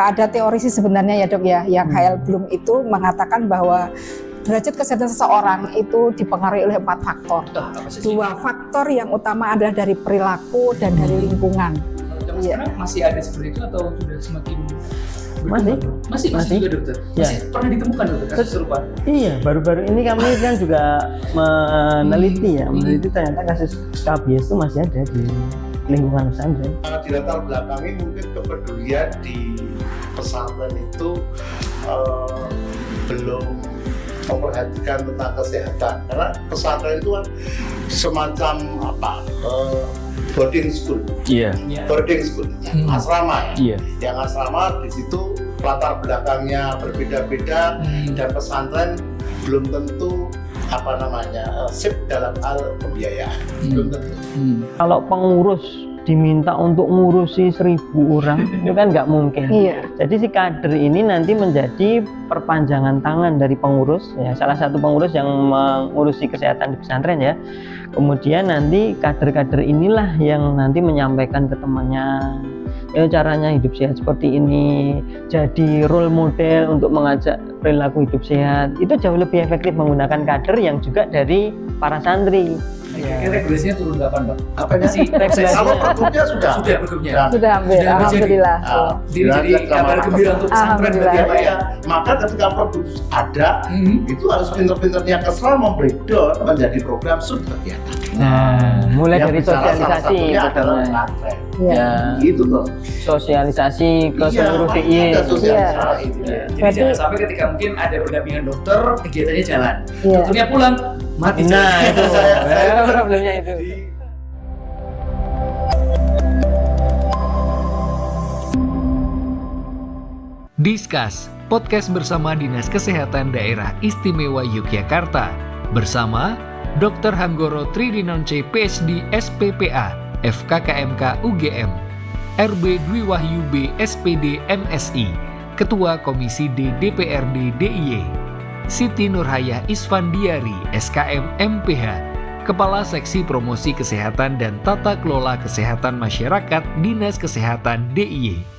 ada teori sih sebenarnya ya dok ya, yang Heil Bloom itu mengatakan bahwa derajat kesehatan seseorang itu dipengaruhi oleh 4 faktor. 2 faktor yang utama adalah dari perilaku dan dari lingkungan. Sekarang masih ada seperti itu atau sudah semakin masih juga dokter? Masih pernah ditemukan dokter kasus serupa? Iya, baru-baru ini kami kan juga meneliti ternyata kasus KBS itu masih ada di lingkungan pesantren. Karena di latar belakangi mungkin kepedulian di pesantren itu belum memperhatikan tentang kesehatan, karena pesantren itu kan semacam boarding school, asrama ya. Yang asrama di situ latar belakangnya berbeda-beda dan pesantren belum tentu sip dalam hal pembiayaan, belum tentu. Kalau pengurus diminta untuk ngurusi 1.000 orang itu kan nggak mungkin. Jadi si kader ini nanti menjadi perpanjangan tangan dari pengurus ya, salah satu pengurus yang mengurusi kesehatan di pesantren ya. Kemudian nanti kader-kader inilah yang nanti menyampaikan ke temannya, caranya hidup sehat seperti ini, jadi role model untuk mengajak perilaku hidup sehat. Itu jauh lebih efektif menggunakan kader yang juga dari para santri. Kira-kira regulasinya turun kapan, Pak? Apanya sih? Kalau pergubnya sudah pergubnya. Sudah hampir, alhamdulillah. Jadi kabar gembira untuk pesantren berarti Pak ya. Maka ketika pergub ada, itu harus pinter-pinternya Kesra membreakdown menjadi program subkegiatan. Mulai yang dari sosialisasi adalah pesantren. Gitu loh. Sosialisasi ke seluruh DIY. Jadi jangan sampai ketika mungkin ada pendampingan dokter, kegiatannya jalan. Dokternya pulang, mati. Nah, itu saya problemnya itu. Discuss, podcast bersama Dinas Kesehatan Daerah Istimewa Yogyakarta bersama Dr. Hanggoro Tridinonce PhD SPPA FKKMK UGM, RB Dwi Wahyu B SPD MSI, Ketua Komisi D DPRD DIY, Siti Nurhayah Isfandiari SKM MPH, Kepala Seksi Promosi Kesehatan dan Tata Kelola Kesehatan Masyarakat Dinas Kesehatan DIY.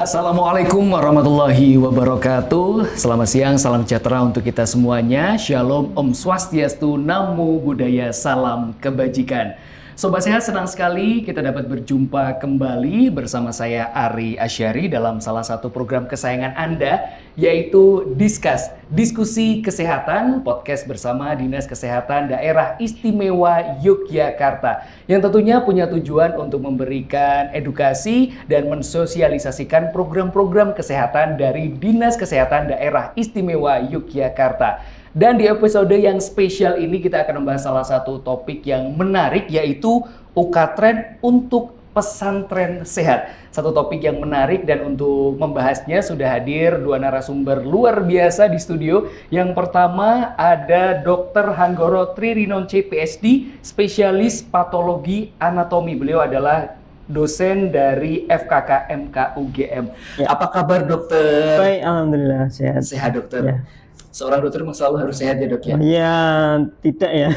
Assalamualaikum warahmatullahi wabarakatuh. Selamat siang, salam sejahtera untuk kita semuanya. Shalom, Om Swastiastu, Namo Buddhaya, salam kebajikan. Sobat Sehat, senang sekali kita dapat berjumpa kembali bersama saya Ari Asyari dalam salah satu program kesayangan Anda, yaitu Discuss, Diskusi Kesehatan, podcast bersama Dinas Kesehatan Daerah Istimewa Yogyakarta, yang tentunya punya tujuan untuk memberikan edukasi dan mensosialisasikan program-program kesehatan dari Dinas Kesehatan Daerah Istimewa Yogyakarta. Dan di episode yang spesial ini kita akan membahas salah satu topik yang menarik, yaitu Ukatren untuk pesantren sehat. Satu topik yang menarik, dan untuk membahasnya sudah hadir 2 narasumber luar biasa di studio. Yang pertama ada Dr. Hanggoro Tridinonce PhD, spesialis patologi anatomi. Beliau adalah dosen dari FKKMK UGM. Apa kabar dokter? Baik, alhamdulillah sehat. Sehat dokter. Ya. Seorang dokter memang selalu harus sehat ya dok ya? Iya, tidak ya.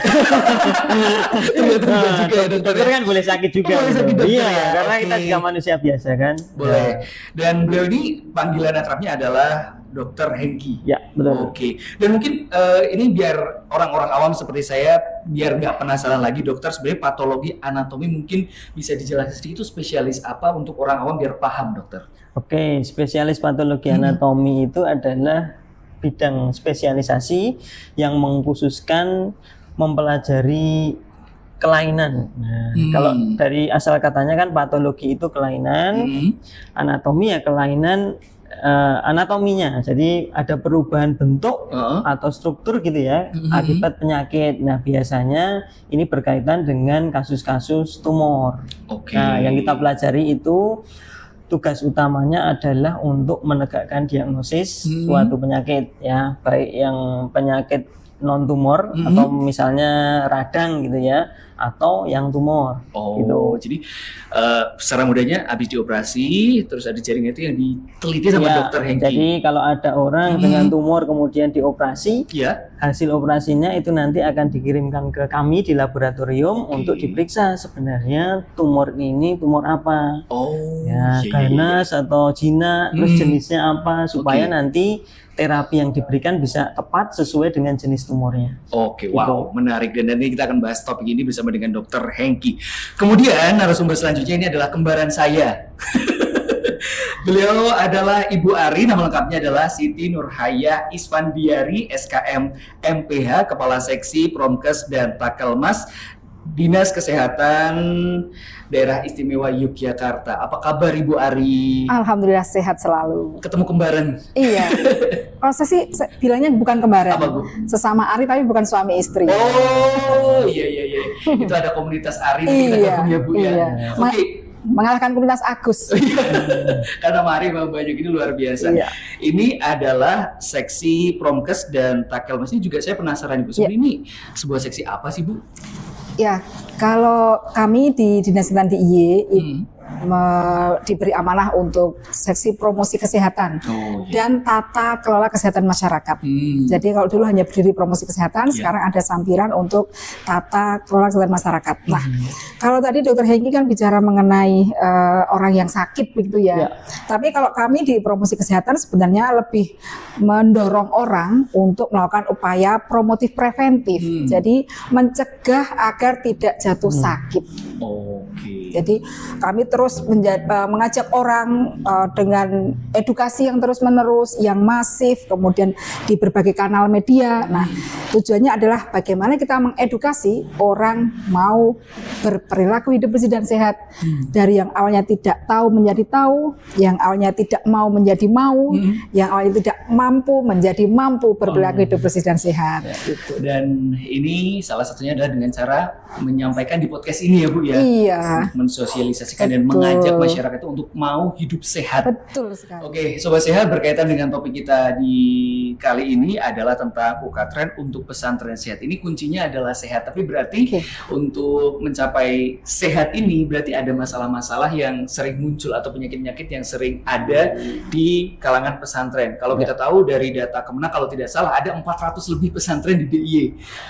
Dokter kan boleh sakit juga. Iya, karena kita juga manusia biasa kan. Boleh. Dan beliau ini panggilan akrabnya adalah Dokter Hengki. Ya, betul. Oke. Dan mungkin ini biar orang-orang awam seperti saya biar nggak penasaran lagi, dokter sebenarnya patologi anatomi mungkin bisa dijelaskan sedikit, itu spesialis apa untuk orang awam biar paham dokter? Oke, spesialis patologi anatomi itu adalah bidang spesialisasi yang mengkhususkan mempelajari kelainan. Nah, kalau dari asal katanya kan patologi itu kelainan, anatomi ya kelainan anatominya. Jadi ada perubahan bentuk atau struktur gitu ya akibat penyakit. Nah, biasanya ini berkaitan dengan kasus-kasus tumor. Nah, yang kita pelajari itu tugas utamanya adalah untuk menegakkan diagnosis suatu penyakit ya, baik yang penyakit non tumor atau misalnya radang gitu ya, atau yang tumor. Oh, Gitu. jadi secara mudahnya habis dioperasi, terus ada jaringan itu yang diteliti sama Ya, dokter Hengki. jadi kalau ada orang dengan tumor kemudian dioperasi, Ya, hasil operasinya itu nanti akan dikirimkan ke kami di laboratorium untuk diperiksa sebenarnya tumor ini tumor apa. oh, Ya, ganas atau jinak, terus jenisnya apa supaya Oke. nanti terapi yang diberikan bisa tepat sesuai dengan jenis tumornya. Oke, wow, menarik. Dan nanti kita akan bahas topik ini bersama dengan Dokter Hengki. Kemudian narasumber selanjutnya ini adalah kembaran saya. Beliau adalah Ibu Ari, nama lengkapnya adalah Siti Nurhayah Isfandiari, SKM MPH, Kepala Seksi Promkes dan Takelmas, Dinas Kesehatan Daerah Istimewa Yogyakarta. Apa kabar Ibu Ari? Alhamdulillah sehat selalu. Ketemu kembaran. Iya. Kalau saya bilangnya bukan kembaran. Apa, Bu? Sesama Ari tapi bukan suami istri. Oh, iya. Itu ada komunitas Ari, nanti kita Iya, gabung ya Bu ya. iya. Oke. Mengalahkan komunitas Agus. Karena Mari banyak ini luar biasa. Iya. Ini adalah seksi Promkes dan Takelmas. Ini juga saya penasaran Ibu. Sebenarnya ini sebuah seksi apa sih Bu? Ya, kalau kami di Dinas Kesehatan DIY diberi amanah untuk seksi promosi kesehatan Oh, iya. dan tata kelola kesehatan masyarakat. Jadi kalau dulu hanya berdiri promosi kesehatan, sekarang ada sampiran untuk tata kelola kesehatan masyarakat. Nah, kalau tadi Dokter Hengki kan bicara mengenai orang yang sakit begitu ya. Tapi kalau kami di promosi kesehatan sebenarnya lebih mendorong orang untuk melakukan upaya promotif preventif. Jadi mencegah agar tidak jatuh sakit. Oke. Jadi kami terus mengajak orang dengan edukasi yang terus-menerus, yang masif, kemudian di berbagai kanal media. Nah, tujuannya adalah bagaimana kita mengedukasi orang mau berperilaku hidup bersih dan sehat. Dari yang awalnya tidak tahu menjadi tahu, yang awalnya tidak mau menjadi mau, yang awalnya tidak mampu menjadi mampu berperilaku hidup bersih dan sehat. Gitu. Dan ini salah satunya adalah dengan cara menyampaikan di podcast ini ya Bu ya. Iya, Mensosialisasikan dan Betul. mengajak masyarakat itu untuk mau hidup sehat. betul sekali. Oke, Sobat Sehat, berkaitan dengan topik kita di kali ini adalah tentang Ukatren untuk pesantren sehat. Ini kuncinya adalah sehat, tapi berarti Oke. untuk mencapai sehat ini berarti ada masalah-masalah yang sering muncul atau penyakit-penyakit yang sering ada di kalangan pesantren. Kalau kita tahu dari data Kemenak, kalau tidak salah ada 400 lebih pesantren di DIY.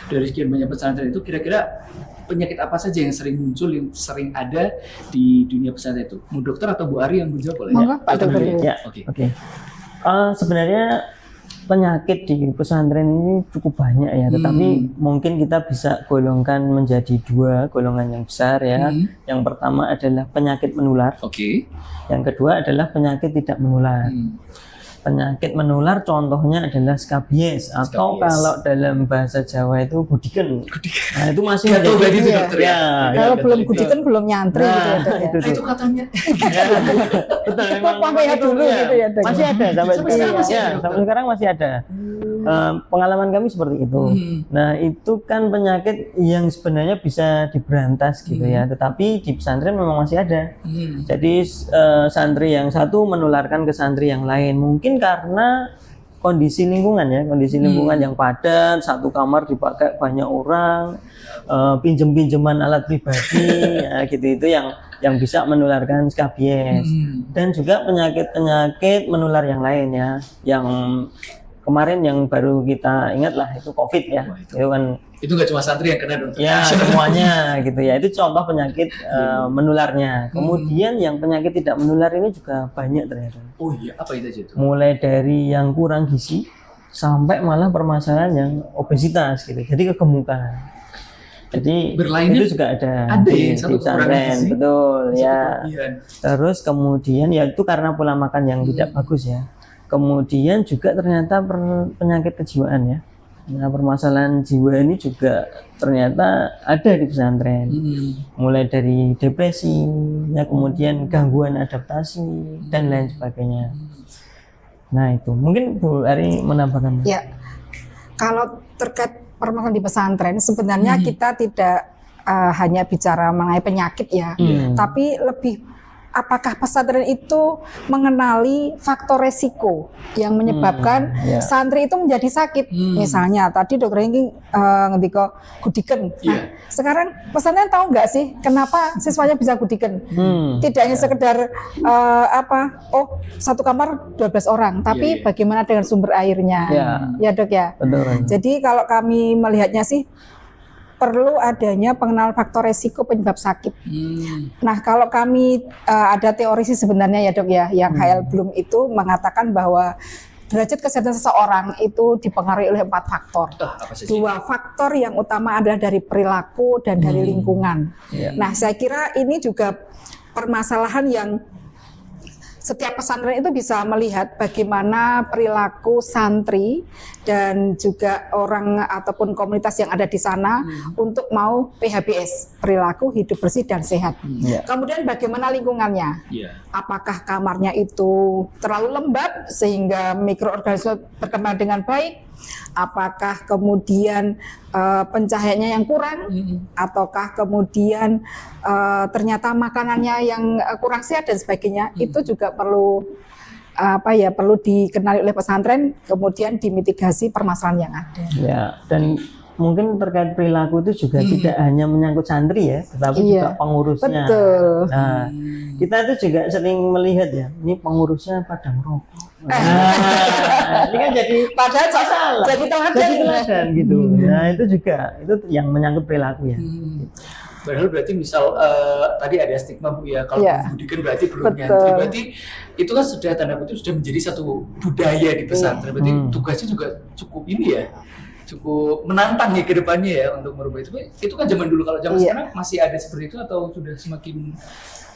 Dari sekian banyak pesantren itu, kira-kira penyakit apa saja yang sering muncul, yang sering ada di dunia pesantren itu? Bu Dokter atau Bu Ari yang menjawab boleh? Monggo, Pak Dokter. dulu Ya, Oke. oke. Sebenarnya penyakit di pesantren ini cukup banyak ya, tetapi mungkin kita bisa golongkan menjadi dua golongan yang besar ya. Yang pertama adalah penyakit menular, Oke. yang kedua adalah penyakit tidak menular. Penyakit menular contohnya adalah skabies atau Skabies. kalau dalam bahasa Jawa itu budiken. Nah, itu masih Gatal menjadi- berarti itu Iya. dokter ya? Kalau Gatal belum itu. gudikan belum nyantri gitu ya, Dok, ya. itu Nah, tuh. itu katanya. Betul, Itu PPH dulu ya. gitu ya, Dok. Masih ada sampai Sampai sekarang masih ada, ya, dokter? sampai sekarang masih ada. Pengalaman kami seperti itu. Nah, itu kan penyakit yang sebenarnya bisa diberantas gitu ya, tetapi di pesantren memang masih ada. Jadi santri yang satu menularkan ke santri yang lain, mungkin karena kondisi lingkungan ya, kondisi lingkungan yang padat, satu kamar dipakai banyak orang, pinjem-pinjeman alat pribadi, ya, gitu itu yang bisa menularkan skabies. Dan juga penyakit-penyakit menular yang lain ya, yang kemarin yang baru kita ingat lah itu COVID ya, Wah, itu. itu kan Itu nggak cuma santri yang kena dokter. ya semuanya gitu ya, itu contoh penyakit menularnya. Kemudian yang penyakit tidak menular ini juga banyak ternyata, Oh iya, apa itu aja tuh? mulai dari yang kurang gizi sampai malah permasalahan yang obesitas gitu, jadi kegemukan. Jadi Berlainan itu juga ada ada ya, di satu kekurangan pesantren, gizi, betul Satu ya. kelebihan. Terus kemudian ya itu karena pola makan yang tidak bagus ya. Kemudian juga ternyata penyakit kejiwaan ya. Nah, permasalahan jiwa ini juga ternyata ada di pesantren. Mulai dari depresi, ya kemudian gangguan adaptasi dan lain sebagainya. Nah, itu mungkin Bu Ari menambahkan. Ya, kalau terkait permasalahan di pesantren, sebenarnya kita tidak hanya bicara mengenai penyakit ya, tapi lebih apakah pesantren itu mengenali faktor resiko yang menyebabkan santri itu menjadi sakit. Misalnya tadi dokter ini ngendika gudiken. Nah, sekarang pesantren tahu nggak sih kenapa siswanya bisa gudiken? Tidak hanya sekedar satu kamar 12 orang, tapi bagaimana dengan sumber airnya? Ya Dok ya. Betul. Jadi kalau kami melihatnya sih perlu adanya pengenalan faktor resiko penyebab sakit. Nah, kalau kami ada teori sih sebenarnya ya Dok ya, yang HL Bloom itu mengatakan bahwa derajat kesehatan seseorang itu dipengaruhi oleh 4 faktor. Dua faktor yang utama adalah dari perilaku dan dari lingkungan. Nah, saya kira ini juga permasalahan yang setiap pesantren itu bisa melihat bagaimana perilaku santri dan juga orang ataupun komunitas yang ada di sana untuk mau PHBS, perilaku hidup bersih dan sehat. Kemudian bagaimana lingkungannya? Apakah kamarnya itu terlalu lembab sehingga mikroorganisme berkembang dengan baik? Apakah kemudian pencahayaannya yang kurang? Ataukah kemudian ternyata makanannya yang kurang sehat dan sebagainya? Itu juga perlu perlu dikenali oleh pesantren, kemudian dimitigasi permasalahan yang ada. Ya, dan mungkin terkait perilaku itu juga tidak hanya menyangkut santri ya, tetapi juga pengurusnya. Betul. Nah, kita itu juga sering melihat ya, ini pengurusnya pada merokok. Ini kan jadi Padahal salah. jadi teladan gitu. Nah, itu juga itu yang menyangkut perilaku ya. Padahal berarti misal tadi ada stigma Bu ya, kalau pendidikan berarti belum Betul. nyantri, berarti itu kan sudah tanda kutip sudah menjadi satu budaya di pesantren, berarti tugasnya juga cukup ini ya, cukup menantang ya ke depannya ya untuk merubah itu. Itu kan zaman dulu, kalau zaman sekarang masih ada seperti itu atau sudah semakin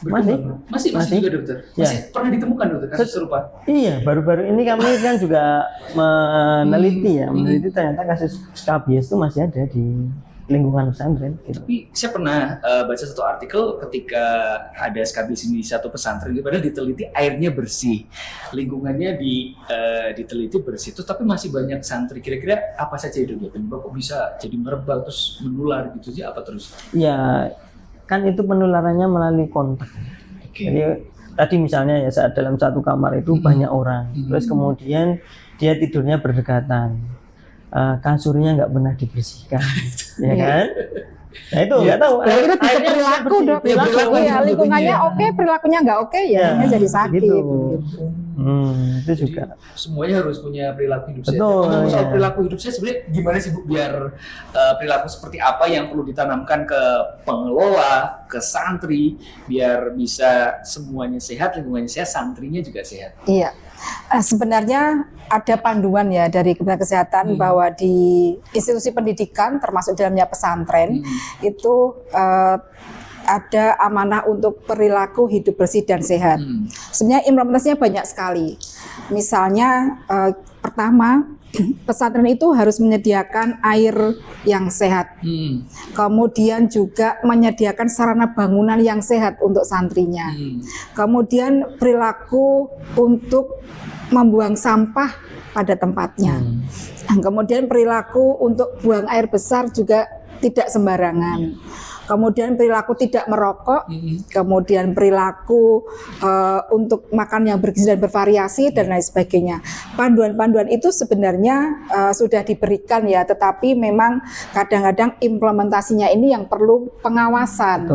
berkembang? Masih juga dokter? Masih pernah ditemukan dokter kasus serupa? Iya, baru-baru ini kami kan juga meneliti ternyata kasus skabies itu masih ada di lingkungan pesantren. Gitu. Tapi saya pernah baca satu artikel ketika ada skabies di satu pesantren, padahal diteliti airnya bersih, lingkungannya diteliti bersih, itu tapi masih banyak santri. Kira-kira apa saja itu penyebab kok bisa jadi merebak terus menular gitu sih, apa terus? Ya, kan itu penularannya melalui kontak. Jadi tadi misalnya ya saat dalam satu kamar itu banyak orang, terus kemudian dia tidurnya berdekatan. Kasurnya nggak pernah dibersihkan, ya kan? Nah itu nggak tahu. Itu bisa perilaku Dok. Lingkungannya oke, perilakunya nggak oke ya, jadi sakit. Gitu. Itu juga. Jadi, semuanya harus punya perilaku hidup sehat. Betul. Soal perilaku hidup sehat sebenarnya gimana sih Bu, biar perilaku seperti apa yang perlu ditanamkan ke pengelola, ke santri, biar bisa semuanya sehat, lingkungannya sehat, santrinya juga sehat. Iya. Sebenarnya ada panduan ya dari Kementerian Kesehatan bahwa di institusi pendidikan termasuk dalamnya pesantren itu ada amanah untuk perilaku hidup bersih dan sehat. Sebenarnya implementasinya banyak sekali. Misalnya pertama, pesantren itu harus menyediakan air yang sehat. Kemudian juga menyediakan sarana bangunan yang sehat untuk santrinya. Kemudian perilaku untuk membuang sampah pada tempatnya. Kemudian perilaku untuk buang air besar juga tidak sembarangan. Kemudian perilaku tidak merokok, kemudian perilaku untuk makan yang bergizi dan bervariasi dan lain sebagainya. Panduan-panduan itu sebenarnya sudah diberikan ya, tetapi memang kadang-kadang implementasinya ini yang perlu pengawasan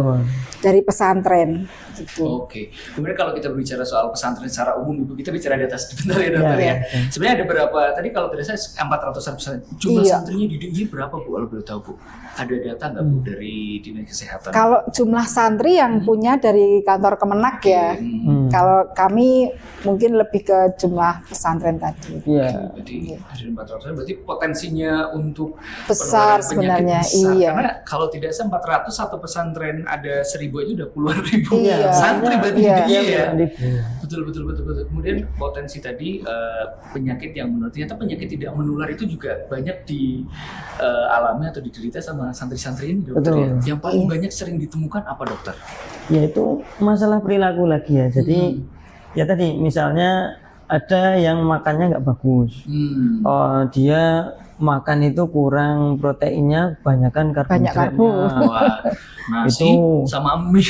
dari pesantren. Gitu. Oke. Kemudian kalau kita berbicara soal pesantren secara umum, Ibu, kita bicara di atas sebentar ya dokter ya. Sebenarnya ada berapa? Tadi kalau tidak salah 400-an pesantren. Jumlah santrinya di DIY berapa Bu? Kalau boleh tahu Bu? Ada data nggak Bu dari Dinas Kesehatan? Kalau jumlah santri yang punya dari kantor Kemenak ya. Kalau kami mungkin lebih ke jumlah pesantren tadi. Iya. Jadi dari 400 berarti potensinya untuk besar penularan penyakit sebenarnya. besar. Iya. Karena kalau tidak salah 400 satu pesantren ada 1000 aja udah puluhan ribu Iya. santri berarti Iya. ya. Betul. Kemudian potensi tadi penyakit yang menular, ternyata penyakit tidak menular itu juga banyak dialami atau diderita sama santri-santri ini dokter. Ya. Yang paling banyak sering ditemukan apa dokter? Yaitu masalah perilaku lagi ya. Jadi ya tadi misalnya ada yang makannya nggak bagus, dia makan itu kurang proteinnya, kebanyakan Banyak karbohidratnya. karbo. Wah, nasi Itu. sama mie.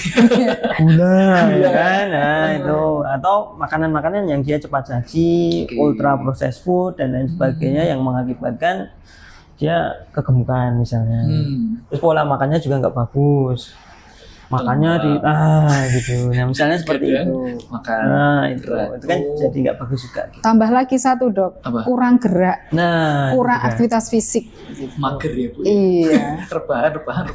Gula, ya kan? Nah, itu atau makanan-makanan yang dia cepat saji, Oke. ultra processed food dan lain sebagainya yang mengakibatkan dia kegemukan misalnya. Terus pola makannya juga nggak bagus. Makannya gitu. Nah, misalnya seperti Kadang itu. makan Nah, itu berat. kan Oh. jadi nggak bagus juga. Gitu. Tambah lagi satu dok, Apa? kurang gerak, Nah, kurang itu juga. aktivitas fisik. Mager ya Bu. Iya. Rebahan.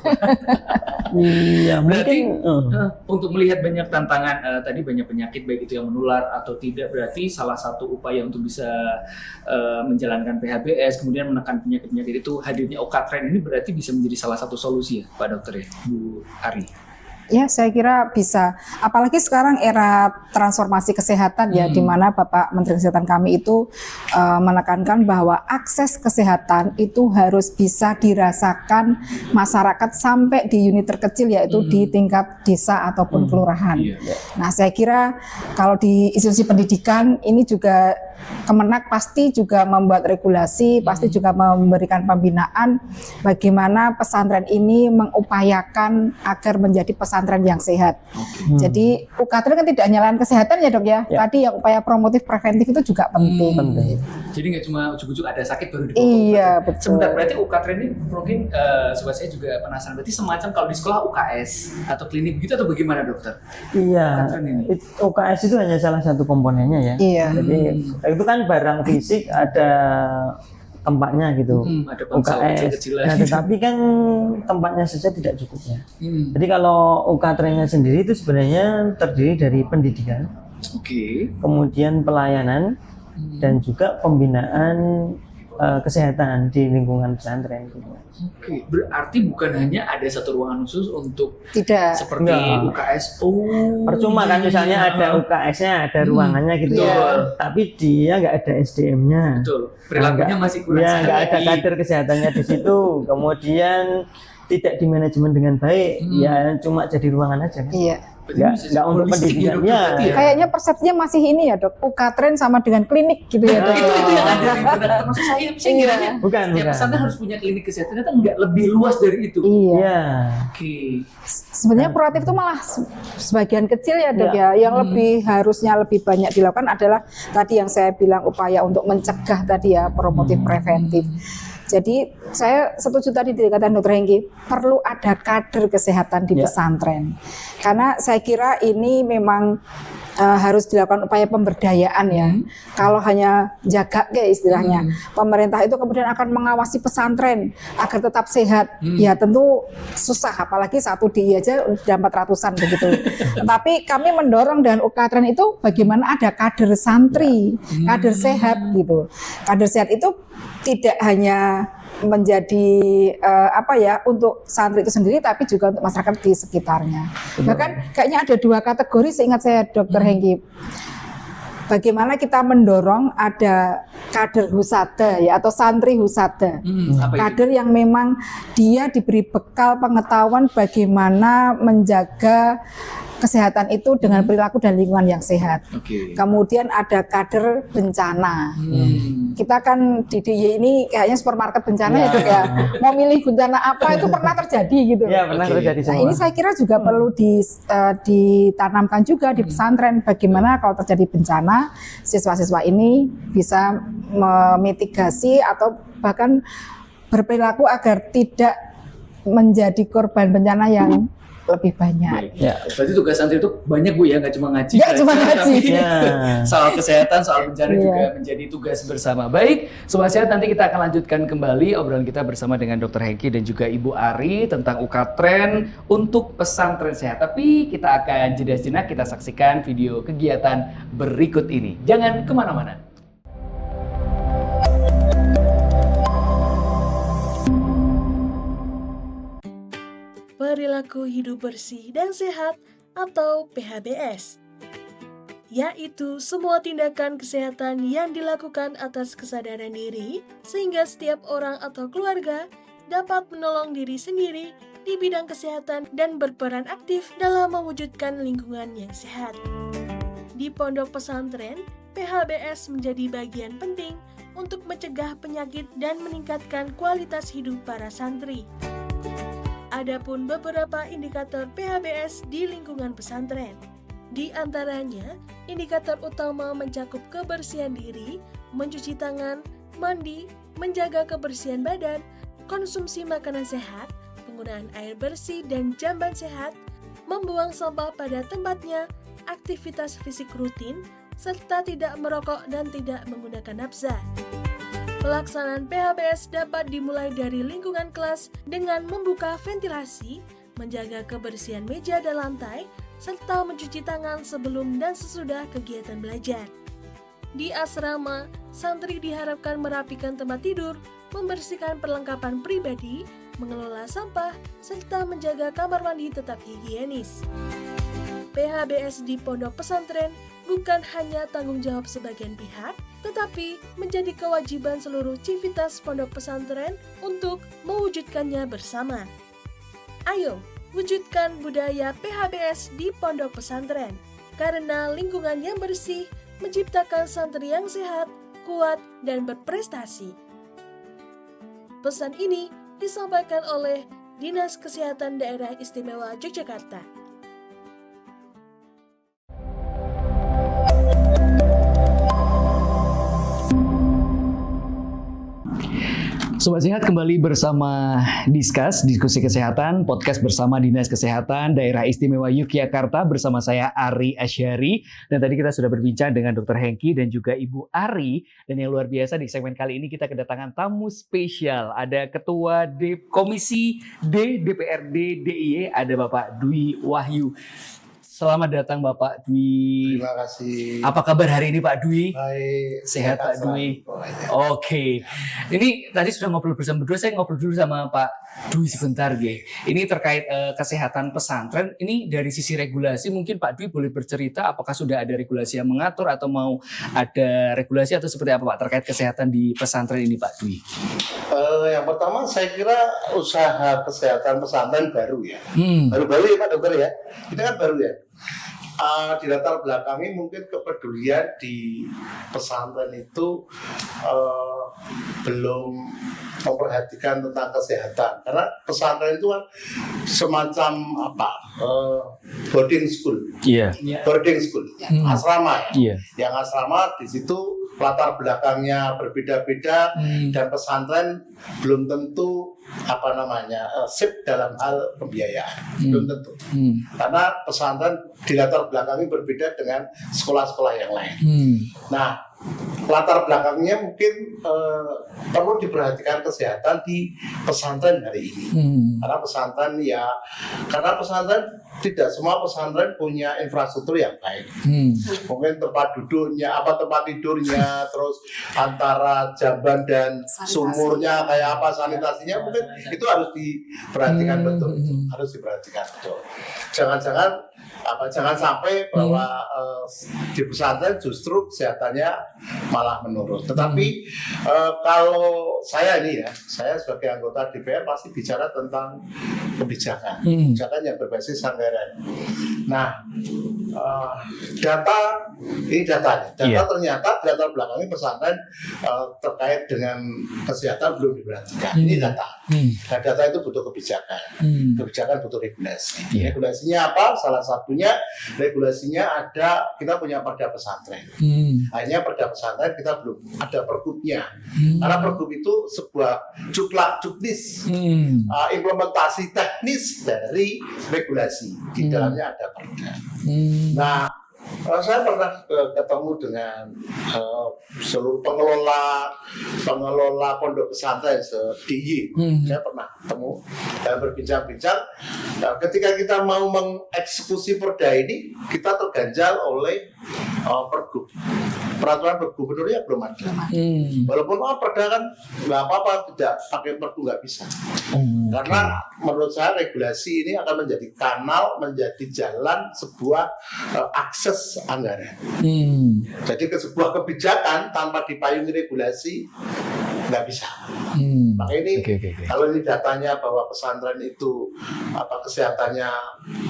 Iya, Berarti mungkin untuk melihat banyak tantangan tadi banyak penyakit baik itu yang menular atau tidak, berarti salah satu upaya untuk bisa menjalankan PHBS kemudian menekan penyakit-penyakit itu hadirnya Okatren ini berarti bisa menjadi salah satu solusi ya Pak Dokter ya Bu Ari. Ya, saya kira bisa. Apalagi sekarang era transformasi kesehatan ya, di mana Bapak Menteri Kesehatan kami itu menekankan bahwa akses kesehatan itu harus bisa dirasakan masyarakat sampai di unit terkecil, yaitu di tingkat desa ataupun kelurahan. Iya. Nah, saya kira kalau di institusi pendidikan ini juga Kemenak pasti juga membuat regulasi, pasti juga memberikan pembinaan bagaimana pesantren ini mengupayakan agar menjadi pesantren yang sehat. Jadi UKATREN kan tidak hanya layanan kesehatan ya dok ya. Tadi yang upaya promotif preventif itu juga penting. Jadi nggak cuma ujuk-ujuk ada sakit baru dibawa. Iya, ke betul. Sebentar, berarti UKATREN ini mungkin sobat saya juga penasaran. Berarti semacam kalau di sekolah UKS atau klinik gitu atau bagaimana dokter? iya. UKATREN ini. UKS itu hanya salah satu komponennya ya. Iya. Jadi itu kan barang fisik ada tempatnya gitu. Ada bangsa UKS. kecil-kecilan. Nah, tetapi kan tempatnya saja tidak cukup ya. Hmm. Jadi kalau UKATREN-nya sendiri itu sebenarnya terdiri dari pendidikan, Oke. kemudian pelayanan, dan juga pembinaan kesehatan di lingkungan pesantren. Gitu. Oke, berarti bukan hanya ada satu ruangan khusus untuk Tidak. seperti Enggak. UKS. Oh, Percuma kan misalnya ada UKS-nya, ada ruangannya gitu ya, betul. tapi dia nggak ada SDM-nya. Betul. Perilakunya masih kurang Ya, nggak ada sekali. kader kesehatannya di situ. Kemudian tidak dimanajemen dengan baik, ya cuma jadi ruangan aja kan. Iya. Berarti bisa Nggak untuk holistik pendidikan. dokter, Ya. berarti ya? Kayaknya persepsinya masih ini ya dok, UKATREN sama dengan klinik gitu ya dok. Itu yang ada di benak. Maksud saya kiranya Bukan, setiap bukan. pesantren harus punya klinik kesehatan, ternyata nggak lebih luas dari itu. Iya. Ya, Oke. Sebenarnya kuratif itu malah sebagian kecil ya dok ya. Yang lebih harusnya lebih banyak dilakukan adalah tadi yang saya bilang upaya untuk mencegah tadi ya, promotif preventif. Jadi saya setuju tadi dikatakan Dr. Hengki, perlu ada kader kesehatan di pesantren. Karena saya kira ini memang harus dilakukan upaya pemberdayaan ya. Kalau hanya jaga kayak istilahnya, pemerintah itu kemudian akan mengawasi pesantren agar tetap sehat. Ya tentu susah, apalagi satu DI aja udah 400-an begitu. Tapi kami mendorong dengan UKATREN itu bagaimana ada kader santri, kader sehat gitu. Kader sehat itu tidak hanya menjadi untuk santri itu sendiri, tapi juga untuk masyarakat di sekitarnya. Bahkan kayaknya ada dua kategori seingat saya Dr. Hengki. Bagaimana kita mendorong ada kader husada ya, atau santri husada. Apa itu? Kader yang memang dia diberi bekal pengetahuan bagaimana menjaga kesehatan itu dengan perilaku dan lingkungan yang sehat. Oke. Kemudian ada kader bencana. Kita kan di DIY ini kayaknya supermarket bencana ya dok ya. Mau milih bencana apa itu pernah terjadi gitu. ya pernah Oke. terjadi Nah semua. ini saya kira juga perlu ditanamkan juga di pesantren, bagaimana kalau terjadi bencana siswa-siswa ini bisa memitigasi atau bahkan berperilaku agar tidak menjadi korban bencana yang lebih banyak. Ya. Berarti tugas santri itu banyak Bu ya, nggak cuma ngaji. Nggak cuma ngaji. Tapi Ya. soal kesehatan, soal bencana Iya. juga menjadi tugas bersama. Baik, Sobat Sehat, nanti kita akan lanjutkan kembali obrolan kita bersama dengan Dr. Hengki dan juga Ibu Ari tentang UKATREN untuk pesantren sehat. Tapi kita akan jeda sejenak, kita saksikan video kegiatan berikut ini. Jangan kemana-mana. Perilaku hidup bersih dan sehat atau PHBS, yaitu semua tindakan kesehatan yang dilakukan atas kesadaran diri sehingga setiap orang atau keluarga dapat menolong diri sendiri di bidang kesehatan dan berperan aktif dalam mewujudkan lingkungan yang sehat. Di pondok pesantren, PHBS menjadi bagian penting untuk mencegah penyakit dan meningkatkan kualitas hidup para santri. Adapun beberapa indikator PHBS di lingkungan pesantren. Di antaranya, indikator utama mencakup kebersihan diri, mencuci tangan, mandi, menjaga kebersihan badan, konsumsi makanan sehat, penggunaan air bersih dan jamban sehat, membuang sampah pada tempatnya, aktivitas fisik rutin, serta tidak merokok dan tidak menggunakan nafsa. Pelaksanaan PHBS dapat dimulai dari lingkungan kelas dengan membuka ventilasi, menjaga kebersihan meja dan lantai, serta mencuci tangan sebelum dan sesudah kegiatan belajar. Di asrama, santri diharapkan merapikan tempat tidur, membersihkan perlengkapan pribadi, mengelola sampah, serta menjaga kamar mandi tetap higienis. PHBS di pondok pesantren bukan hanya tanggung jawab sebagian pihak, tetapi menjadi kewajiban seluruh civitas pondok pesantren untuk mewujudkannya bersama. Ayo, wujudkan budaya PHBS di pondok pesantren, karena lingkungan yang bersih menciptakan santri yang sehat, kuat, dan berprestasi. Pesan ini disampaikan oleh Dinas Kesehatan Daerah Istimewa Yogyakarta. Sobat Sehat, kembali bersama Discuss, Diskusi Kesehatan, podcast bersama Dinas Kesehatan Daerah Istimewa Yogyakarta bersama saya Ari Asyari. Dan tadi kita sudah berbincang dengan Dr. Hengki dan juga Ibu Ari. Dan yang luar biasa di segmen kali ini kita kedatangan tamu spesial. Ada Ketua Komisi D DPRD DIY, ada Bapak Dwi Wahyu. Selamat datang Bapak Dwi. Terima kasih. Apa kabar hari ini Pak Dwi? Baik. Sehat Pak Dwi. Oke. Ini tadi sudah ngobrol bersama berdua, saya ngobrol dulu sama Pak Dwi sebentar Ge. Ini terkait kesehatan pesantren. Ini dari sisi regulasi mungkin Pak Dwi boleh bercerita apakah sudah ada regulasi yang mengatur atau mau ada regulasi atau seperti apa Pak terkait kesehatan di pesantren ini Pak Dwi? Yang pertama saya kira usaha kesehatan pesantren baru ya. Baru-baru ya Pak Dokter ya. Ini kan baru ya. Di latar belakangi mungkin kepedulian di pesantren itu belum memperhatikan tentang kesehatan, karena pesantren itu kan semacam boarding school, boarding school, asrama ya. Yang asrama di situ latar belakangnya berbeda-beda dan pesantren belum tentu sip dalam hal pembiayaan, belum tentu. Karena pesantren di latar belakangnya berbeda dengan sekolah-sekolah yang lain. Nah, latar belakangnya mungkin perlu diperhatikan kesehatan di pesantren hari ini. Karena pesantren tidak semua pesantren punya infrastruktur yang baik. Mungkin tempat tidurnya, terus antara jamban dan sumurnya kayak apa, sanitasinya mungkin itu harus diperhatikan betul. Harus diperhatikan betul. Jangan sampai bahwa di pesantren justru kesehatannya malah menurun. Tetapi kalau saya sebagai anggota DPR pasti bicara tentang kebijakan yang berbasis anggaran. Nah, data ternyata di latar belakangnya pesantren terkait dengan kesehatan belum diperhatikan. Ini data. Nah, data itu butuh kebijakan. Kebijakan butuh regulasi. Regulasinya apa? Salah satunya regulasinya kita punya perda pesantren. Hanya perda pesantren kita belum ada pergubnya. Karena pergub itu sebuah juknis, implementasi teknis dari regulasi. Di dalamnya ada perda. Nah, saya pernah ketemu dengan seluruh pengelola pondok pesantren se-DIY. Saya pernah ketemu dan berbincang-bincang. Nah, ketika kita mau mengeksekusi perda ini, kita terganjal oleh pergub. Peraturan bergubernurnya belum ada. Walaupun perda kan nggak apa-apa, tidak pakai pergub nggak bisa. Karena menurut saya regulasi ini akan menjadi kanal, menjadi jalan sebuah akses anggaran. Jadi ke sebuah kebijakan tanpa dipayungi regulasi nggak bisa. Maka ini Oke. kalau ini datanya bahwa pesantren itu kesehatannya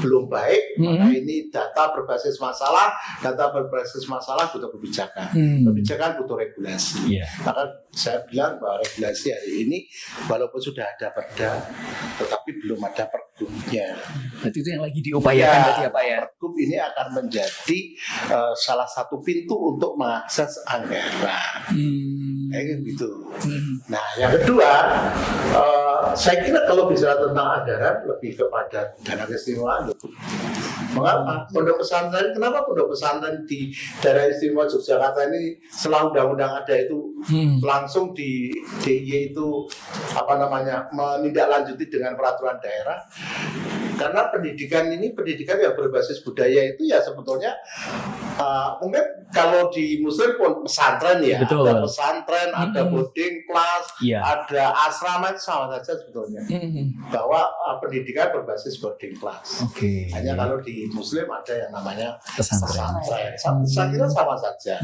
belum baik, maka ini data berbasis masalah butuh kebijakan. Kebijakan butuh regulasi. Maka saya bilang bahwa regulasi hari ini walaupun sudah ada perda, tetapi belum ada pergubnya. Berarti itu yang lagi diupayakan berarti ya Pak ya? Pergub ini akan menjadi salah satu pintu untuk mengakses anggaran. Kayak gitu. Nah, yang kedua, saya kira kalau bicara tentang anggaran lebih kepada dana keistimewaan. Mengapa? Kenapa pondok pesantren di daerah istimewa Yogyakarta ini setelah undang-undang ada itu langsung di DIY itu menindaklanjuti dengan peraturan daerah? Karena pendidikan yang berbasis budaya itu ya sebetulnya mungkin kalau di muslim pun pesantren ya, betul. Ada pesantren, ada boarding class, ada asrama, itu sama saja sebetulnya. Bahwa pendidikan berbasis boarding class. Hanya kalau di muslim ada yang namanya pesantren. Saya kira sama saja.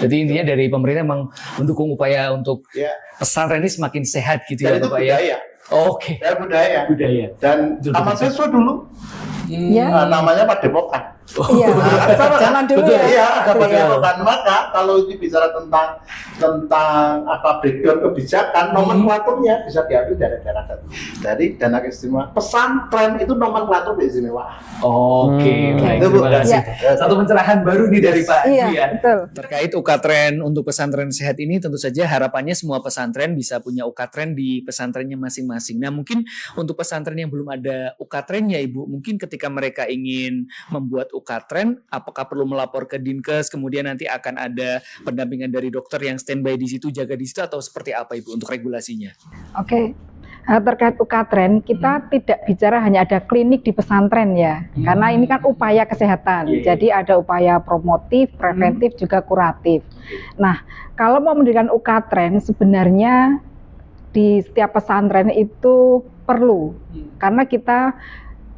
Jadi intinya dari pemerintah memang mendukung upaya untuk pesantren ini semakin sehat gitu ya Pak ya. Oke. Dan budaya. Dan taman siswa dulu. Namanya Padepokan. Iya, jangan dulu ya. Iya, ada Padepokan. Maka kalau ini bicara tentang breakdown kebijakan, nomenklaturnya bisa diambil dari dana keistimewaan. Pesantren itu nomenklatur keistimewaan. Oke, baik. Terima kasih. Satu pencerahan baru nih dari Pak Iya, betul. Terkait ukatren untuk pesantren sehat ini, tentu saja harapannya semua pesantren bisa punya ukatren di pesantrennya masing-masing. Nah, mungkin untuk pesantren yang belum ada ukatrennya, Ibu, mungkin ketika mereka ingin membuat ukatren, apakah perlu melapor ke Dinkes, kemudian nanti akan ada pendampingan dari dokter yang standby di situ, jaga di situ, atau seperti apa Ibu untuk regulasinya? Oke. Terkait ukatren, kita tidak bicara hanya ada klinik di pesantren ya, karena ini kan upaya kesehatan. Jadi ada upaya promotif, preventif, juga kuratif. Nah, kalau mau mendirikan ukatren, sebenarnya di setiap pesantren itu perlu, karena kita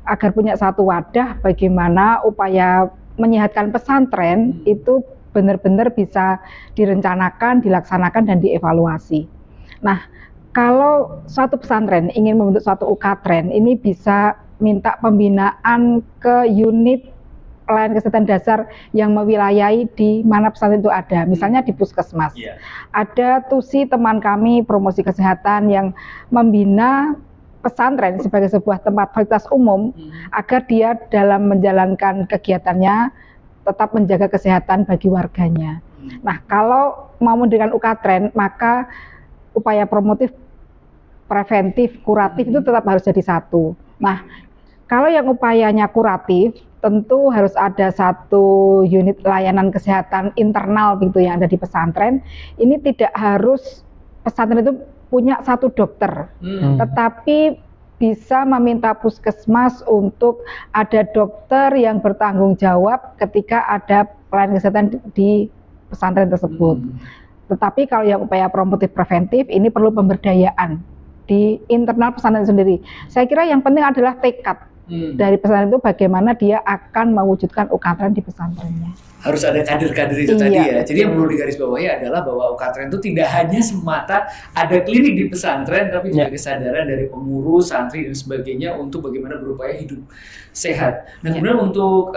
agar punya satu wadah bagaimana upaya menyehatkan pesantren itu benar-benar bisa direncanakan, dilaksanakan, dan dievaluasi. Nah, kalau suatu pesantren ingin membentuk suatu ukatren, ini bisa minta pembinaan ke unit pelayanan kesehatan dasar yang mewilayahi di mana pesantren itu ada. Misalnya di puskesmas. Ada TUSI teman kami promosi kesehatan yang membina pesantren sebagai sebuah tempat fasilitas umum agar dia dalam menjalankan kegiatannya tetap menjaga kesehatan bagi warganya. Nah, kalau mau mendirikan ukatren, maka upaya promotif, preventif, kuratif itu tetap harus jadi satu. Nah, kalau yang upayanya kuratif, tentu harus ada satu unit layanan kesehatan internal begitu yang ada di pesantren. Ini tidak harus pesantren itu punya satu dokter, tetapi bisa meminta puskesmas untuk ada dokter yang bertanggung jawab ketika ada pelayanan kesehatan di pesantren tersebut. Tetapi kalau yang upaya promotif preventif, ini perlu pemberdayaan di internal pesantren sendiri. Saya kira yang penting adalah tekad dari pesantren itu bagaimana dia akan mewujudkan ukatren di pesantrennya. Harus ada kader-kader itu tadi ya. Jadi yang perlu digarisbawahi adalah bahwa ukatren itu tidak hanya semata ada klinik di pesantren, tapi juga kesadaran dari pengurus, santri dan sebagainya untuk bagaimana berupaya hidup sehat. Nah, kemudian untuk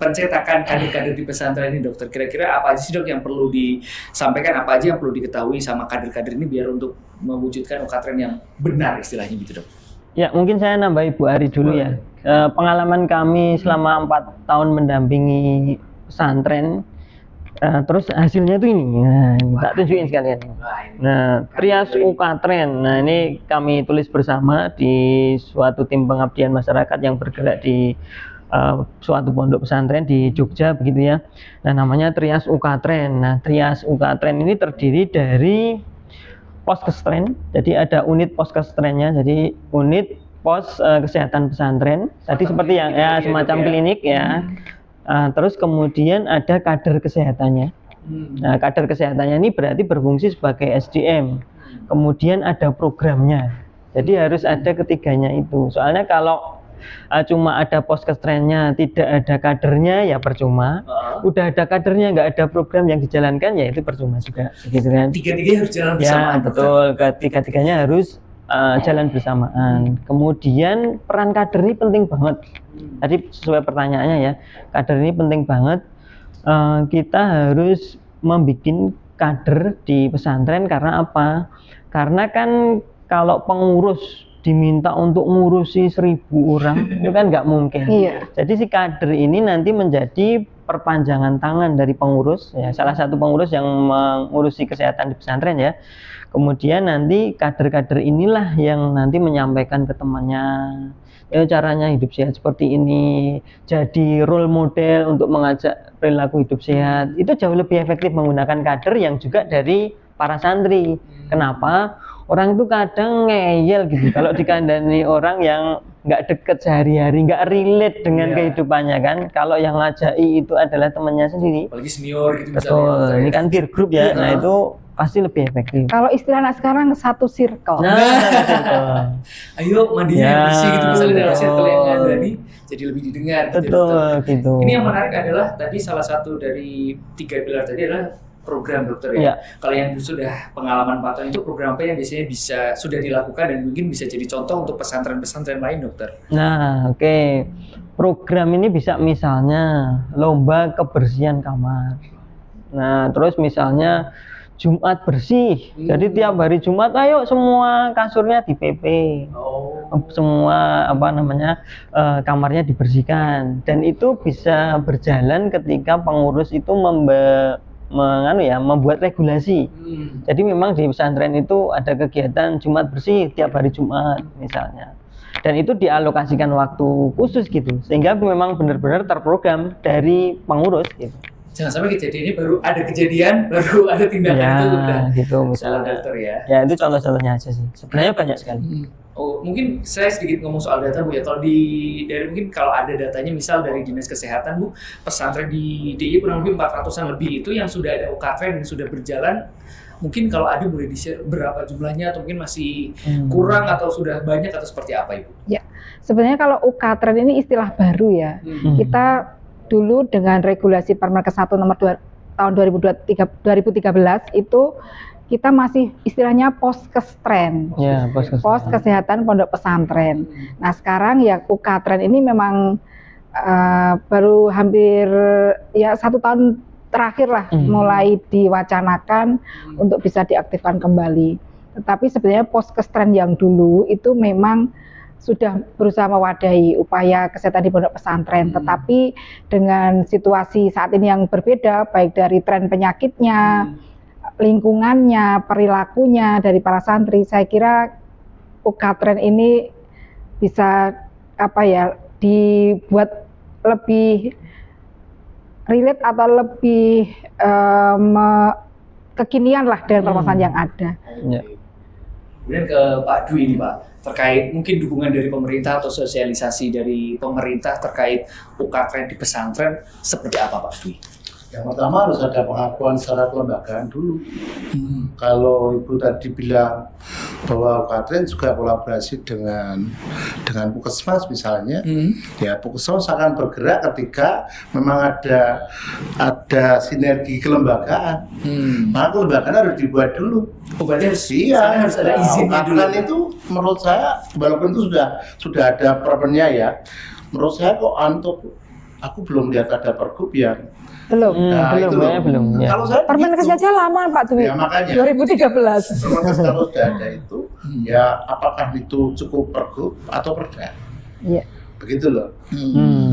pencetakan kader-kader di pesantren ini, dokter, kira-kira apa aja sih dok yang perlu disampaikan, apa aja yang perlu diketahui sama kader-kader ini biar untuk mewujudkan ukatren yang benar istilahnya gitu dok? Ya, mungkin saya nambah Ibu Ari dulu ya. Pengalaman kami selama 4 tahun mendampingi pesantren, terus hasilnya tuh ini. Nah, tak tunjukin sekalian. Nah, trias ukatren. Nah, ini kami tulis bersama di suatu tim pengabdian masyarakat yang bergerak di suatu pondok pesantren di Jogja begitu ya. Nah, namanya trias ukatren. Nah, trias ukatren ini terdiri dari poskestren, jadi ada unit poskestrennya, jadi unit pos kesehatan pesantren, tadi seperti yang ya semacam klinik ya. Terus kemudian ada kader kesehatannya. Nah, kader kesehatannya ini berarti berfungsi sebagai SDM. Kemudian ada programnya, jadi harus ada ketiganya itu. Soalnya kalau cuma ada poskestrennya, tidak ada kadernya ya percuma. Udah ada kadernya nggak ada program yang dijalankan ya itu percuma juga, gitu kan? Tiga-tiganya harus jalan Ya bersamaan. betul, ketiga-tiganya harus jalan bersamaan. Kemudian peran kader ini penting banget. Tadi sesuai pertanyaannya ya, kader ini penting banget. Kita harus membuat kader di pesantren karena apa? Karena kan kalau pengurus diminta untuk ngurusi 1.000 orang itu kan nggak mungkin. Iya. Jadi si kader ini nanti menjadi perpanjangan tangan dari pengurus, ya salah satu pengurus yang mengurusi kesehatan di pesantren ya. Kemudian nanti kader-kader inilah yang nanti menyampaikan ke temannya, ya caranya hidup sehat seperti ini, jadi role model untuk mengajak perilaku hidup sehat. Itu jauh lebih efektif menggunakan kader yang juga dari para santri. Kenapa? Orang itu kadang ngeyel gitu kalau dikandani orang yang nggak deket sehari-hari, nggak relate dengan kehidupannya kan. Kalau yang ngajai itu adalah temannya sendiri. Apalagi senior gitu Betul, ini kan peer group ya. Nah itu pasti lebih efektif. Kalau istilah anak sekarang satu circle. Nah, Ayo mandinya Ya, bersih gitu misalnya dalam betul. circle yang ada nih jadi lebih didengar gitu. betul gitu. Ini yang menarik adalah tadi salah satu dari 3 pilar tadi adalah program dokter ya. Ya. Kalau yang sudah pengalaman 4 tahun itu program apa yang biasanya sudah dilakukan dan mungkin bisa jadi contoh untuk pesantren-pesantren lain dokter? Nah, oke. Program ini bisa misalnya lomba kebersihan kamar. Nah, terus misalnya Jumat bersih. Jadi tiap hari Jumat ayo semua kasurnya di PP. Semua kamarnya dibersihkan. Dan itu bisa berjalan ketika pengurus itu membuat regulasi. Jadi memang di pesantren itu ada kegiatan Jumat bersih tiap hari Jumat misalnya. Dan itu dialokasikan waktu khusus gitu. Sehingga memang benar-benar terprogram dari pengurus gitu. Jangan sampai kejadiannya baru ada kejadian, baru ada tindakan Ya, itu udah gitu salah misalnya. dokter ya. Ya itu contoh-contohnya aja sih. Sebenarnya banyak sekali. Oh, mungkin saya sedikit ngomong soal data Bu ya. Kalau dari mungkin kalau ada datanya misal dari Dinas Kesehatan Bu, pesantren di DIY kurang lebih 400-an lebih itu yang sudah ada UKTREN yang sudah berjalan. Mungkin kalau ada boleh di-share berapa jumlahnya atau mungkin masih kurang atau sudah banyak atau seperti apa Ibu? Ya, sebenarnya kalau UKTREN ini istilah baru ya. Kita dulu dengan regulasi Permenkes 1 nomor 2 tahun 2013 itu kita masih istilahnya poskestren. Ya, Pos kesehatan pondok pesantren. Nah sekarang ya UKTREN ini memang baru hampir ya 1 tahun terakhir lah mulai diwacanakan untuk bisa diaktifkan kembali. Tetapi sebenarnya poskestren yang dulu itu memang sudah berusaha mewadahi upaya kesehatan di pondok pesantren, tetapi dengan situasi saat ini yang berbeda, baik dari tren penyakitnya, lingkungannya, perilakunya dari para santri, saya kira UKTREN ini bisa dibuat lebih relate atau lebih kekinian lah dengan permasalahan yang ada. Ya. Kemudian ke Pak Dwi ini Pak, terkait mungkin dukungan dari pemerintah atau sosialisasi dari pemerintah terkait UKTREN di pesantren seperti apa Pak Dwi? Yang pertama harus ada pengakuan secara kelembagaan dulu. Kalau Ibu tadi bilang bahwa UKTREN juga kolaborasi dengan Puskesmas misalnya, ya Puskesmas akan bergerak ketika memang ada sinergi kelembagaan. Maka kelembagaan harus dibuat dulu. Berarti harus ada Nah, izinnya dulu. UKTREN itu menurut saya walaupun itu sudah ada permennya ya, menurut saya kok aku belum lihat ada pergub yang Belum. itu loh. belum. Ya. Kalau saya Permenkes begitu. aja lama Pak Dwi. Ya, makanya. 2013. Permenkes kalau sudah ada itu, ya apakah itu cukup pergub atau perda? Iya. Begitu loh.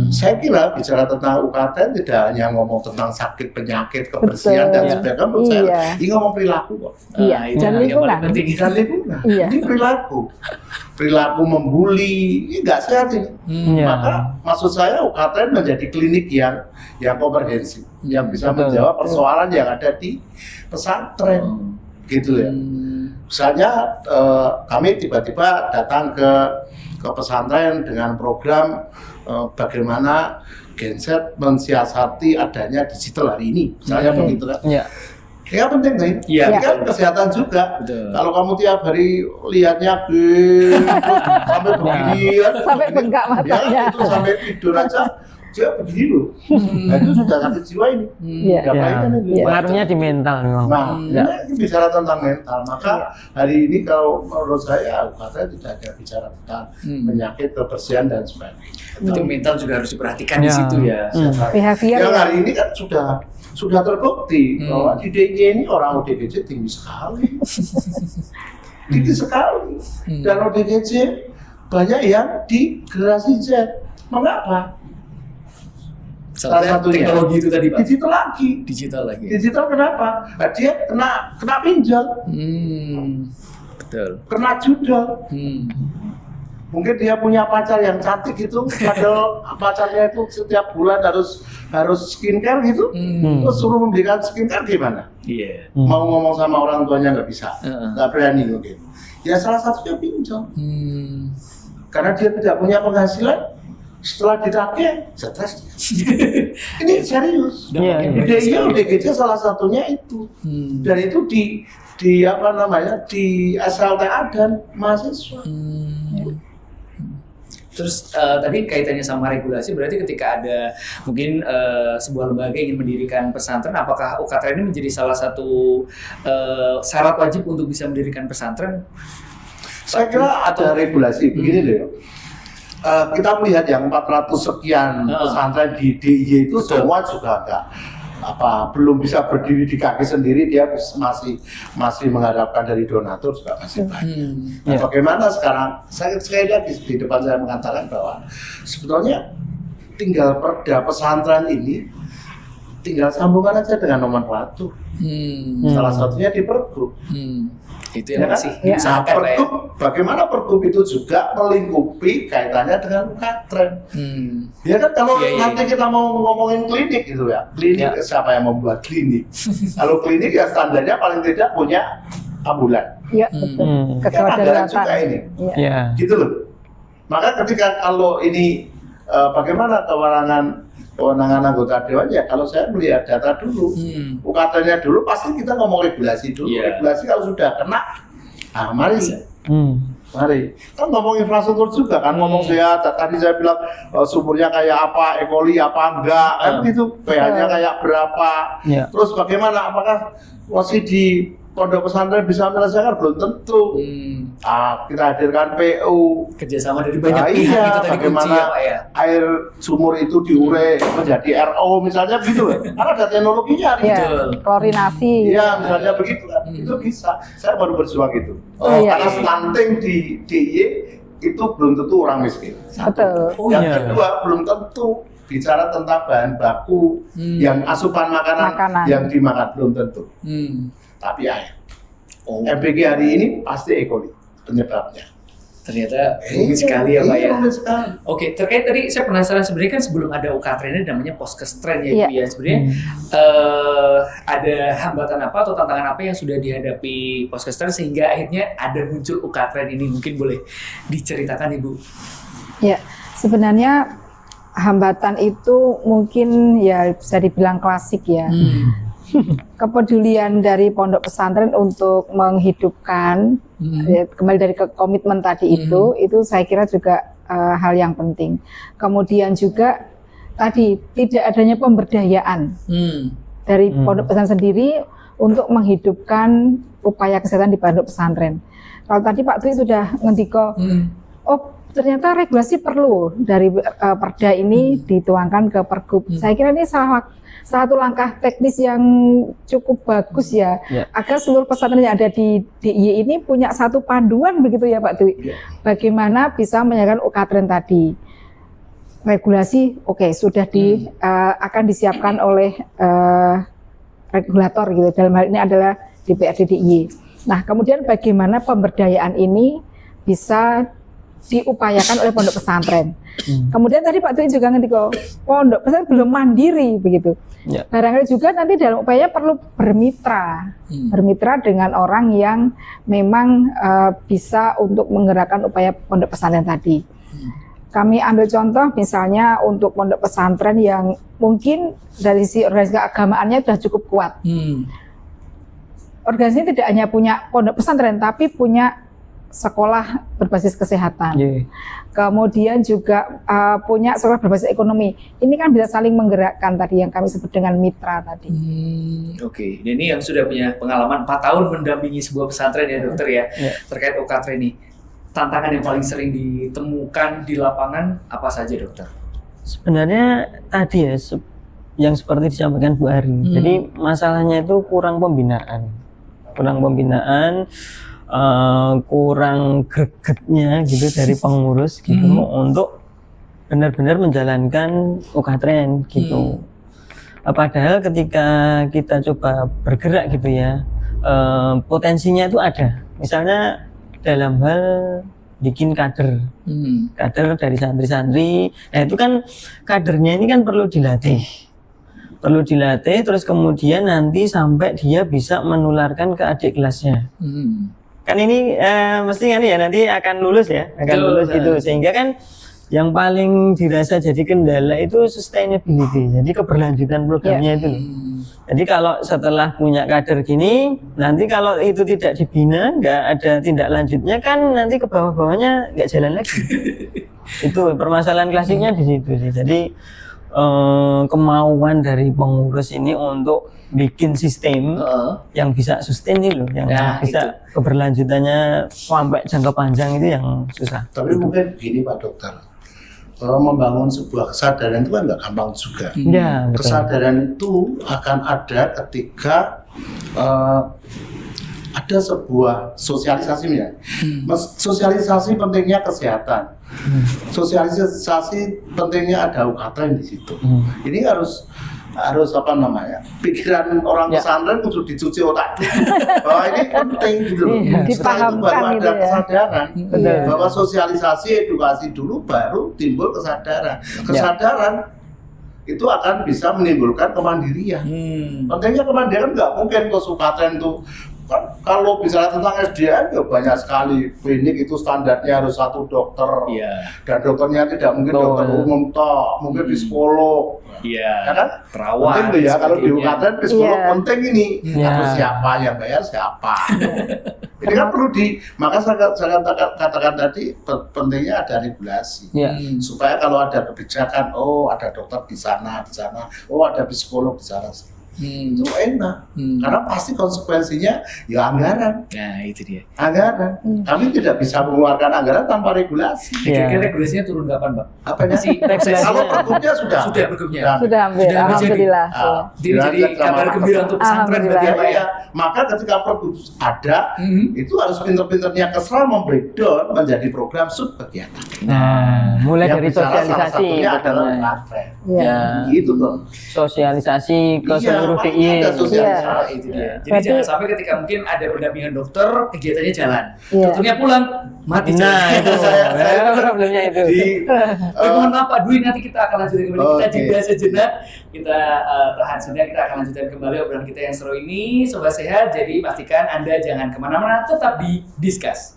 Saya kira bicara tentang UKTREN tidak hanya ngomong tentang sakit, penyakit, kebersihan Betul. dan sebagainya. Menurut Iya. saya ini ngomong perilaku kok. Iya, itu dan yang paling lingkungan. penting. Dan lingkungan. Iya. Ini perilaku membuli, ini nggak sehat ini. Iya. Maka maksud saya UKTREN menjadi klinik yang komprehensif, yang bisa Betul. menjawab persoalan yang ada di pesantren, gitu ya. Misalnya kami tiba-tiba datang ke pesantren dengan program bagaimana Genset mensiasati adanya digital hari ini, misalnya begitu kan. Ya. Ya penting sih. Iya, Ini kan betul. kesehatan juga. Betul. Kalau kamu tiap hari lihatnya terus sampai begini kan, Sampai bengkak matanya. Ya, itu sampai tidur aja dia begini loh. Nah, itu sudah sakit jiwa ini. Iya. Nggak baik kan ini. Iya. Pengaruhnya di mental memang. Nah, ini bicara tentang mental. Maka hari ini kalau menurut saya katanya tidak ada bicara tentang penyakit, kebersihan dan sebagainya. Itu mental juga harus diperhatikan di Ya. situ ya. Behavior Yang ya. hari ini kan sudah terbukti bahwa di DIY ini orang ODGJ tinggi sekali. Tinggi sekali. Dan ODGJ banyak yang di generasi Z. Mengapa? Salah satu satunya. teknologi itu tadi Pak. Digital lagi. Digital lagi. Digital kenapa? Nah, dia kena pinjal, Betul. kena judul. Mungkin dia punya pacar yang cantik gitu, padahal pacarnya itu setiap bulan harus skincare gitu, terus suruh membelikan skincare gimana? Iya. Mau ngomong sama orang tuanya nggak bisa, Heeh. nggak berani mungkin. Ya salah satunya pinjam, karena dia tidak punya penghasilan. Setelah ditagih, stres. Ini serius. Iya, Dampaknya Ide banyak sekali. ODGJ salah satunya itu, dan itu di apa namanya di SLTA dan mahasiswa. Terus tadi kaitannya sama regulasi, berarti ketika ada mungkin sebuah lembaga ingin mendirikan pesantren, apakah UKTRN ini menjadi salah satu syarat wajib untuk bisa mendirikan pesantren? Saya kira ada regulasi begini deh. Kita melihat yang 400 sekian pesantren di DIY itu Betul. semua juga belum bisa berdiri di kaki sendiri, dia masih mengharapkan dari donatur juga masih banyak. Nah, bagaimana sekarang? Saya sekali lagi di depan saya mengatakan bahwa sebetulnya tinggal perda pesantren ini tinggal sambungan aja dengan nomenklatur. Salah satunya di Pergub. Itu yang Ya kan? masih Ya. diusahakan Pak ya. Pergub, bagaimana Pergub itu juga melingkupi kaitannya dengan UKTRN. Ya kan kalau Iya, iya, nanti kita mau ngomongin klinik gitu ya, klinik siapa yang membuat klinik? Kalau klinik ya standarnya paling tidak punya ambulan. Iya, betul. Kan Kegawat anggaran juga darurat. ini, Iya. Ya. gitu loh. Maka ketika kalau ini bagaimana kewenangan anggota dewan ya, kalau saya melihat data dulu, UKT-nya dulu pasti kita ngomong regulasi dulu. Iya. Regulasi kalau sudah kena, mari. Mari, kan ngomong infrastruktur juga kan, ngomong sehat. Tadi saya bilang sumurnya kayak apa, E. coli apa enggak, kan gitu, pH-nya kayak berapa. Ya. Terus bagaimana, apakah masih di pondok pesantren bisa menyelesaikan? Belum tentu. Kita hadirkan PU. Kerjasama dari banyak Nah, pihak iya, itu tadi kunci bagaimana ya Pak ya. air sumur itu diure menjadi RO misalnya gitu loh. Karena ada teknologinya hari Iya, itu. Betul. klorinasi. Iya, misalnya begitu kan, itu bisa. Saya baru berjuang itu. Oh, iya. Karena stunting di DIY itu belum tentu orang miskin. Betul. Yang iya. kedua, belum tentu bicara tentang bahan baku yang asupan makanan yang dimakan belum tentu. Tapi air. MBG hari ini pasti E. coli penyebabnya. Ternyata rumit sekali ya Pak ya. Rumit sekali. Oke, terkait tadi saya penasaran sebenarnya kan sebelum ada UKTRN ini namanya Poskestren ya Iya. Ibu ya. Sebenarnya ada hambatan apa atau tantangan apa yang sudah dihadapi Poskestren sehingga akhirnya ada muncul UKTRN ini, mungkin boleh diceritakan Ibu. Ya, sebenarnya hambatan itu mungkin ya bisa dibilang klasik ya. Kepedulian dari pondok pesantren untuk menghidupkan ya, kembali dari ke komitmen tadi itu saya kira juga hal yang penting. Kemudian juga tadi tidak adanya pemberdayaan dari pondok pesantren sendiri untuk menghidupkan upaya kesehatan di pondok pesantren. Kalau tadi Pak Dwi sudah ngendiko, oh ternyata regulasi perlu dari perda ini dituangkan ke Pergub. Saya kira ini salah satu langkah teknis yang cukup bagus ya, agar seluruh pesantren yang ada di DIY ini punya satu panduan begitu ya Pak Dwi, bagaimana bisa menjalankan UKTRN tadi. Regulasi oke, sudah akan disiapkan oleh regulator gitu, dalam hal ini adalah DPRD DIY. Nah kemudian bagaimana pemberdayaan ini bisa diupayakan oleh pondok pesantren. Kemudian tadi Pak Dwi juga ngerti pondok pesantren belum mandiri begitu. Barangkali juga nanti dalam upaya perlu bermitra dengan orang yang memang bisa untuk menggerakkan upaya pondok pesantren tadi. Kami ambil contoh misalnya untuk pondok pesantren yang mungkin dari sisi organisasi keagamaannya sudah cukup kuat. organisasi tidak hanya punya pondok pesantren, tapi punya sekolah berbasis kesehatan. Kemudian juga punya sekolah berbasis ekonomi. Ini kan bisa saling menggerakkan tadi yang kami sebut dengan mitra tadi. Oke. Dan ini yang sudah punya pengalaman 4 tahun mendampingi sebuah pesantren ya dokter ya. Terkait UKT ini, tantangan yang paling sering ditemukan di lapangan apa saja dokter? Sebenarnya tadi ya yang seperti disampaikan Bu Ari. Jadi masalahnya itu kurang pembinaan, kurang gregetnya gitu dari pengurus gitu untuk benar-benar menjalankan UKTREN gitu. Padahal ketika kita coba bergerak gitu ya, potensinya itu ada. Misalnya dalam hal bikin kader dari santri-santri. Nah itu kan kadernya ini kan perlu dilatih, terus kemudian nanti sampai dia bisa menularkan ke adik kelasnya. Kan ini mesti kan ya nanti akan lulus gitu, sehingga kan yang paling dirasa jadi kendala itu sustainability, jadi keberlanjutan programnya itu. Jadi kalau setelah punya kader gini, nanti kalau itu tidak dibina, nggak ada tindak lanjutnya, kan nanti ke bawah-bawahnya nggak jalan lagi. Itu permasalahan klasiknya di situ sih. Jadi kemauan dari pengurus ini untuk bikin sistem yang bisa sustain itu, yang bisa keberlanjutannya sampai jangka panjang itu yang susah. Tapi mungkin gini Pak Dokter, membangun sebuah kesadaran itu kan nggak gampang juga. Ya, kesadaran itu akan ada ketika ada sebuah sosialisasinya. Sosialisasi pentingnya kesehatan. Sosialisasi pentingnya ada UKTREN di situ. Ini harus apa namanya, pikiran orang pesantren untuk dicuci otak bahwa ini penting gitu loh. Setelah itu baru ada kesadaran bahwa sosialisasi edukasi dulu, baru timbul kesadaran. Kesadaran itu akan bisa menimbulkan kemandirian. Pentingnya kemandirian nggak mungkin ke UKTREN itu kan, kalau bicara tentang SDM ya banyak sekali. Klinik itu standarnya harus 1 dokter, dan dokternya tidak mungkin dokter umum toh, mungkin psikolog, ya kan? Perawat. Penting ya kalau di UKTREN psikolog penting ini. Atau siapa yang bayar siapa? Ini kan perlu maka saya katakan tadi pentingnya ada regulasi, supaya kalau ada kebijakan, ada dokter di sana, ada psikolog di sana. Itu enak, karena pasti konsekuensinya ya anggaran. Nah itu dia. Anggaran. Kami tidak bisa mengeluarkan anggaran tanpa regulasi. Kira-kira regulasinya turun kapan, Pak? Apanya? Kalau pergubnya sudah pergubnya. Sudah hampir, alhamdulillah. Jadi kabar gembira untuk pesantren berarti ya, Pak ya. Maka ketika pergub ada, itu harus pinter-pinternya Kesra membreakdown menjadi program sub kegiatan. Nah, mulai yang dari salah sosialisasi adalah UKTREN. Gitu loh. Sosialisasi ke seluruh DIY. Itu dia. Jadi jangan sampai ketika mungkin ada pendampingan dokter, kegiatannya jalan. Dokternya pulang, mati. Nah, itu saya problemnya itu. Mohon maaf Pak Dwi, nanti kita akan lanjutkan kembali. Kita jeda sejenak. Kita tahan sejenak, kita akan lanjutkan kembali obrolan kita yang seru ini. Sobat Sehat, jadi pastikan Anda jangan kemana-mana, tetap di Discuss.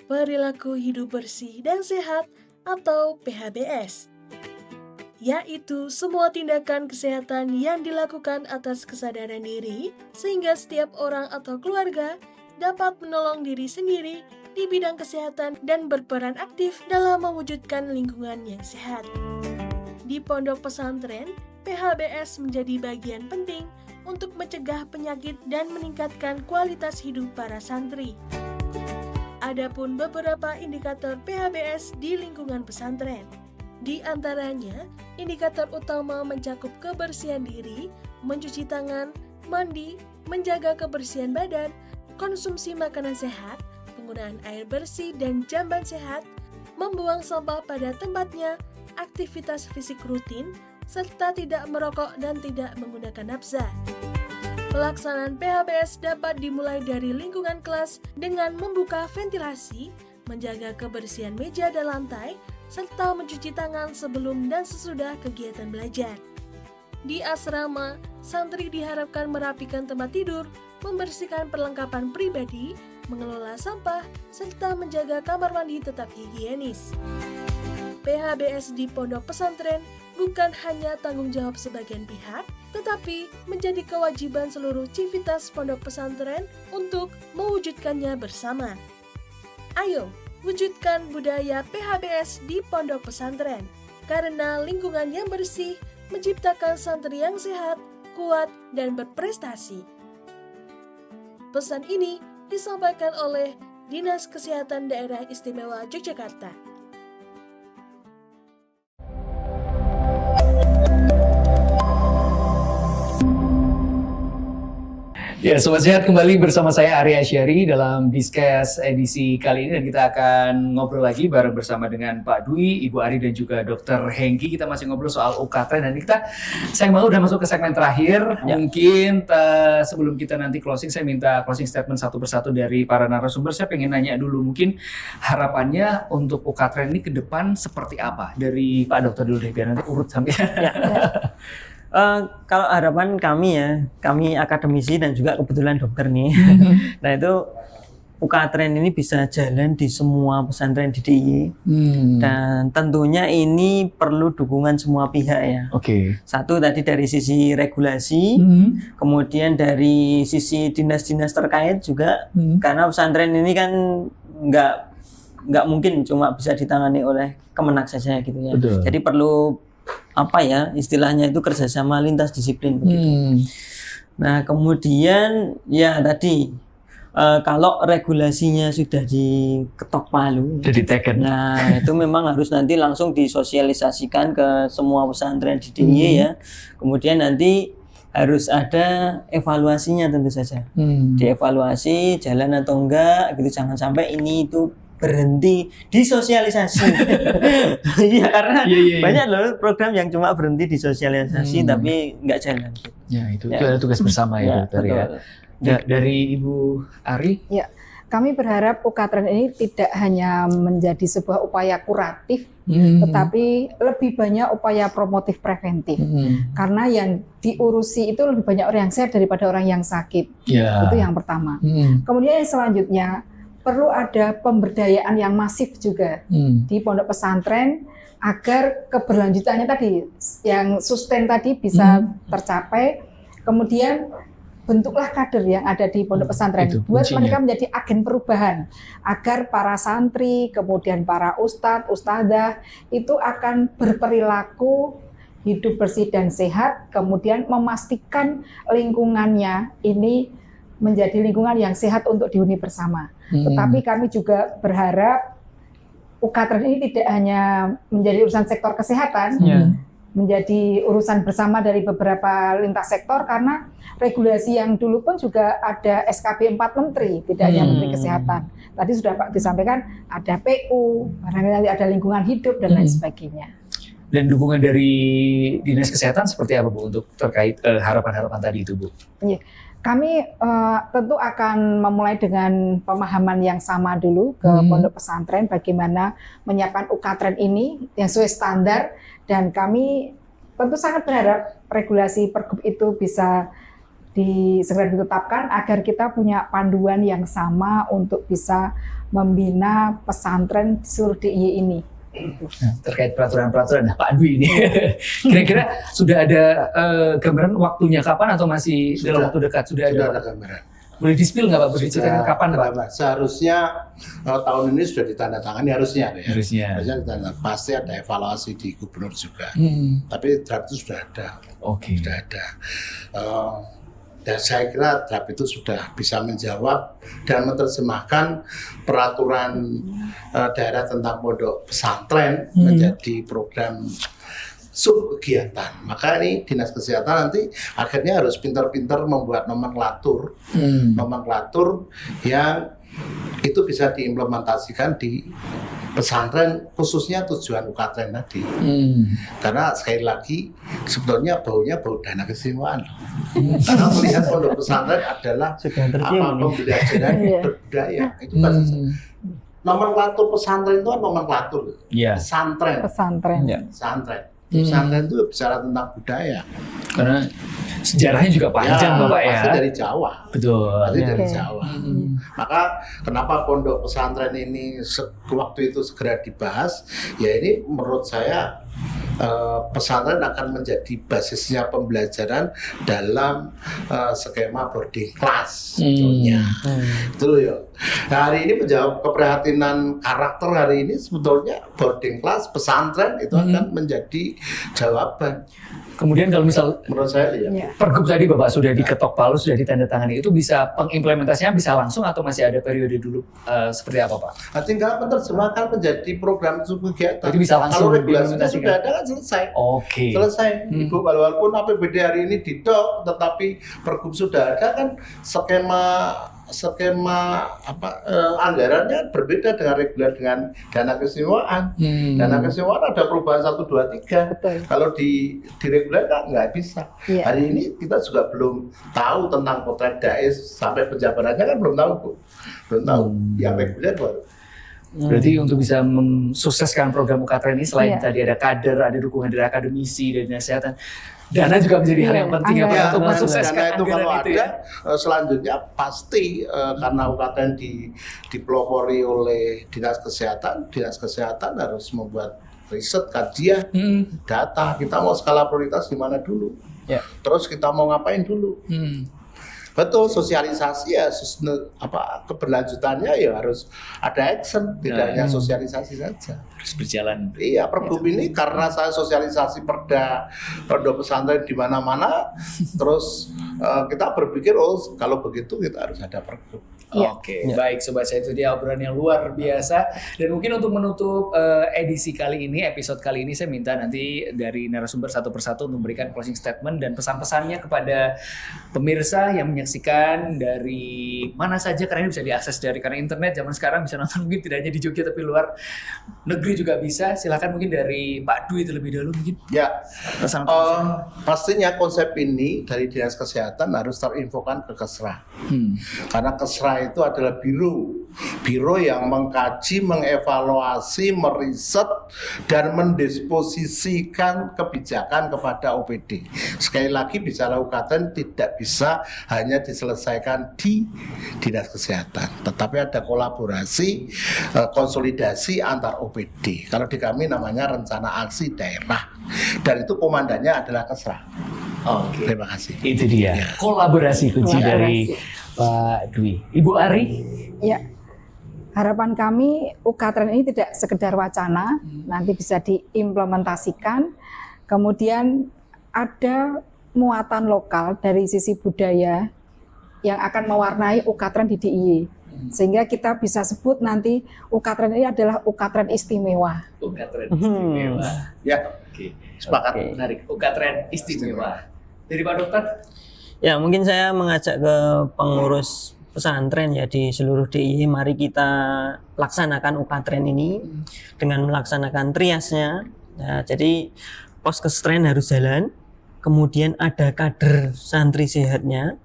Perilaku hidup bersih dan sehat atau PHBS, yaitu semua tindakan kesehatan yang dilakukan atas kesadaran diri sehingga setiap orang atau keluarga dapat menolong diri sendiri di bidang kesehatan dan berperan aktif dalam mewujudkan lingkungan yang sehat. Di pondok pesantren, PHBS menjadi bagian penting untuk mencegah penyakit dan meningkatkan kualitas hidup para santri. Adapun beberapa indikator PHBS di lingkungan pesantren. Di antaranya, indikator utama mencakup kebersihan diri, mencuci tangan, mandi, menjaga kebersihan badan, konsumsi makanan sehat, penggunaan air bersih dan jamban sehat, membuang sampah pada tempatnya, aktivitas fisik rutin, serta tidak merokok dan tidak menggunakan nafsa. Pelaksanaan PHBS dapat dimulai dari lingkungan kelas dengan membuka ventilasi, menjaga kebersihan meja dan lantai, serta mencuci tangan sebelum dan sesudah kegiatan belajar. Di asrama, santri diharapkan merapikan tempat tidur, membersihkan perlengkapan pribadi, mengelola sampah, serta menjaga kamar mandi tetap higienis. PHBS di pondok pesantren bukan hanya tanggung jawab sebagian pihak, tetapi menjadi kewajiban seluruh civitas pondok pesantren untuk mewujudkannya bersama. Ayo, wujudkan budaya PHBS di pondok pesantren, karena lingkungan yang bersih menciptakan santri yang sehat, kuat, dan berprestasi. Pesan ini disampaikan oleh Dinas Kesehatan Daerah Istimewa Yogyakarta. Ya, Sobat Sehat, kembali bersama saya Arya Syari dalam Discuss edisi kali ini, dan kita akan ngobrol lagi bareng bersama dengan Pak Dwi, Ibu Ari, dan juga Dr. Hengki. Kita masih ngobrol soal UKT, dan kita sayang banget udah masuk ke segmen terakhir. Ya. Mungkin sebelum kita nanti closing, saya minta closing statement satu persatu dari para narasumber. Saya pengen nanya dulu, mungkin harapannya untuk UKT ini ke depan seperti apa? Dari Pak Dokter dulu deh, biar nanti urut sampai. Ya. Kalau harapan kami ya, kami akademisi dan juga kebetulan dokter nih. Nah itu UKTREN ini bisa jalan di semua pesantren di DIY. Dan tentunya ini perlu dukungan semua pihak ya. Oke. Satu tadi dari sisi regulasi, kemudian dari sisi dinas-dinas terkait juga, karena pesantren ini kan nggak mungkin cuma bisa ditangani oleh Kemenak saja gitu ya. Betul. Jadi perlu apa ya istilahnya itu kerjasama lintas disiplin begitu. Nah kemudian ya tadi kalau regulasinya sudah diketok palu, Jadi taken. nah itu memang harus nanti langsung disosialisasikan ke semua pesantren di DIY ya. Kemudian nanti harus ada evaluasinya tentu saja. Dievaluasi jalan atau enggak gitu, jangan sampai ini itu berhenti di sosialisasi. Iya karena banyak loh program yang cuma berhenti di sosialisasi tapi nggak jalan. Ya itu ada tugas bersama ya, Dokter ya. Dari Ibu Ari? Ya, kami berharap UKTREN ini tidak hanya menjadi sebuah upaya kuratif, tetapi lebih banyak upaya promotif preventif. Karena yang diurusi itu lebih banyak orang yang sehat daripada orang yang sakit. Ya. Itu yang pertama. Kemudian yang selanjutnya, perlu ada pemberdayaan yang masif juga di pondok pesantren agar keberlanjutannya tadi, yang sustain tadi bisa tercapai. Kemudian bentuklah kader yang ada di pondok pesantren, buat mereka menjadi agen perubahan, agar para santri, kemudian para ustadz, ustadzah itu akan berperilaku hidup bersih dan sehat, kemudian memastikan lingkungannya ini menjadi lingkungan yang sehat untuk dihuni bersama. Tetapi kami juga berharap UKTREN ini tidak hanya menjadi urusan sektor kesehatan, menjadi urusan bersama dari beberapa lintas sektor, karena regulasi yang dulu pun juga ada SKB 4 Menteri, tidak hanya Menteri Kesehatan. Tadi sudah Pak disampaikan ada PU, nanti ada lingkungan hidup dan lain sebagainya. Dan dukungan dari Dinas Kesehatan seperti apa Bu untuk terkait harapan-harapan tadi itu Bu? Iya. Kami tentu akan memulai dengan pemahaman yang sama dulu ke pondok pesantren, bagaimana menyiapkan UKTREN ini yang sesuai standar, dan kami tentu sangat berharap regulasi Pergub itu bisa segera ditetapkan agar kita punya panduan yang sama untuk bisa membina pesantren di seluruh DIY ini. Terkait peraturan-peraturan Pak Dwi ini, kira-kira sudah ada gambaran waktunya kapan atau masih dalam waktu dekat? Sudah ada gambaran. Boleh di-spill nggak Pak? Boleh diceritakan kapan Pak? Seharusnya tahun ini sudah ditandatangani harusnya. Harusnya. Pasti ada evaluasi di gubernur juga. Tapi draft itu sudah ada. Oke. Sudah ada. Dan saya kira draft itu sudah bisa menjawab dan menerjemahkan peraturan daerah tentang pondok pesantren menjadi program subkegiatan. Maka ini Dinas Kesehatan nanti akhirnya harus pintar-pintar membuat nomenklatur yang itu bisa diimplementasikan di pesantren, khususnya tujuan UKTREN tadi. Karena sekali lagi sebetulnya baunya bau dana keistimewaan. Karena melihat pondok pesantren adalah pembelajaran berbudaya. Itu kan nomenklatur pesantren itu kan nomenklatur. Pesantren. Pesantren. Pesantren itu bicara tentang budaya. Karena Sejarahnya juga panjang Bapak ya. Pasti dari Jawa. Betul. Pasti dari Oke. Jawa. Maka kenapa pondok pesantren ini waktu itu segera dibahas? Ya ini menurut saya pesantren akan menjadi basisnya pembelajaran dalam skema boarding class sebetulnya. Itu loh ya. Nah, hari ini menjawab keprihatinan karakter hari ini sebetulnya boarding class pesantren itu akan menjadi jawaban. Kemudian kalau misal Menurut saya ya. Ya. Pergub tadi Bapak sudah diketok palu, sudah ditandatangani, itu bisa pengimplementasinya bisa langsung atau masih ada periode dulu seperti apa Pak? Nah, tinggal menerjemahkan menjadi program kegiatan. Jadi bisa langsung Kalau regulasinya diimplementasikan. sudah ada kan selesai. Oke. Selesai. Ibu walaupun APBD hari ini didok, tetapi pergub sudah ada kan skema anggarannya berbeda dengan reguler dengan dana keistimewaan. Dana keistimewaan ada perubahan 1, 2, 3. Betul. Kalau di reguler kan nggak bisa. Iya. Hari ini kita juga belum tahu tentang potret dais sampai penjabarannya kan belum tahu Bu. Belum tahu. Yang reguler baru. Berarti untuk bisa mensukseskan program UKTREN ini selain Iya. tadi ada kader, ada dukungan dari akademisi, dari dinas kesehatan, dana juga menjadi hal yang Iya, penting ya Pak anggaran. untuk dan mensukseskan dana itu kalau anggaran ada itu ya. selanjutnya pasti karena UKTREN dipelopori oleh dinas kesehatan harus membuat riset, kajian, data. Kita mau skala prioritas di mana dulu, Ya. terus kita mau ngapain dulu. Betul, sosialisasi ya keberlanjutannya ya harus ada action, tidak hanya sosialisasi saja. Harus berjalan. Iya, pergub ini karena saya sosialisasi perda pondok pesantren di mana-mana, terus kita berpikir kalau begitu kita harus ada pergub. Iya. Oke, baik Sobat Saya, itu dia obrolan yang luar biasa. Dan mungkin untuk menutup edisi kali ini, episode kali ini, saya minta nanti dari narasumber satu persatu untuk memberikan closing statement dan pesan-pesannya kepada pemirsa yang menyaksikan dari mana saja, karena ini bisa diakses karena internet zaman sekarang bisa nonton mungkin tidak hanya di Jogja tapi luar negeri juga bisa. Silakan mungkin dari Pak Dwi terlebih dahulu mungkin. Ya, Pesan pastinya konsep ini dari Dinas Kesehatan harus terinfokan ke Kesra. Karena Kesra itu adalah biro yang mengkaji, mengevaluasi, meriset, dan mendisposisikan kebijakan kepada OPD. Sekali lagi bicara UKTREN tidak bisa hanya diselesaikan di Dinas Kesehatan, tetapi ada kolaborasi, konsolidasi antar OPD. Kalau di kami namanya rencana aksi daerah, dan itu komandannya adalah Kesra. Oke. Terima kasih. Itu dia kolaborasi kunci Kolaborasi. dari Pak Dwi. Ibu Ari? Ya, harapan kami UKTREN ini tidak sekedar wacana, nanti bisa diimplementasikan. Kemudian ada muatan lokal dari sisi budaya yang akan mewarnai UKTREN di DIY. Sehingga kita bisa sebut nanti UKTREN ini adalah UKTREN istimewa. UKTREN istimewa. Ya, Oke. sepakat. Oke. Menarik. UKTREN istimewa. Dari Pak Dokter? Ya, mungkin saya mengajak ke pengurus pesantren ya di seluruh DIY, mari kita laksanakan UKTREN ini dengan melaksanakan triasnya. Nah, jadi poskestren harus jalan, kemudian ada kader santri sehatnya,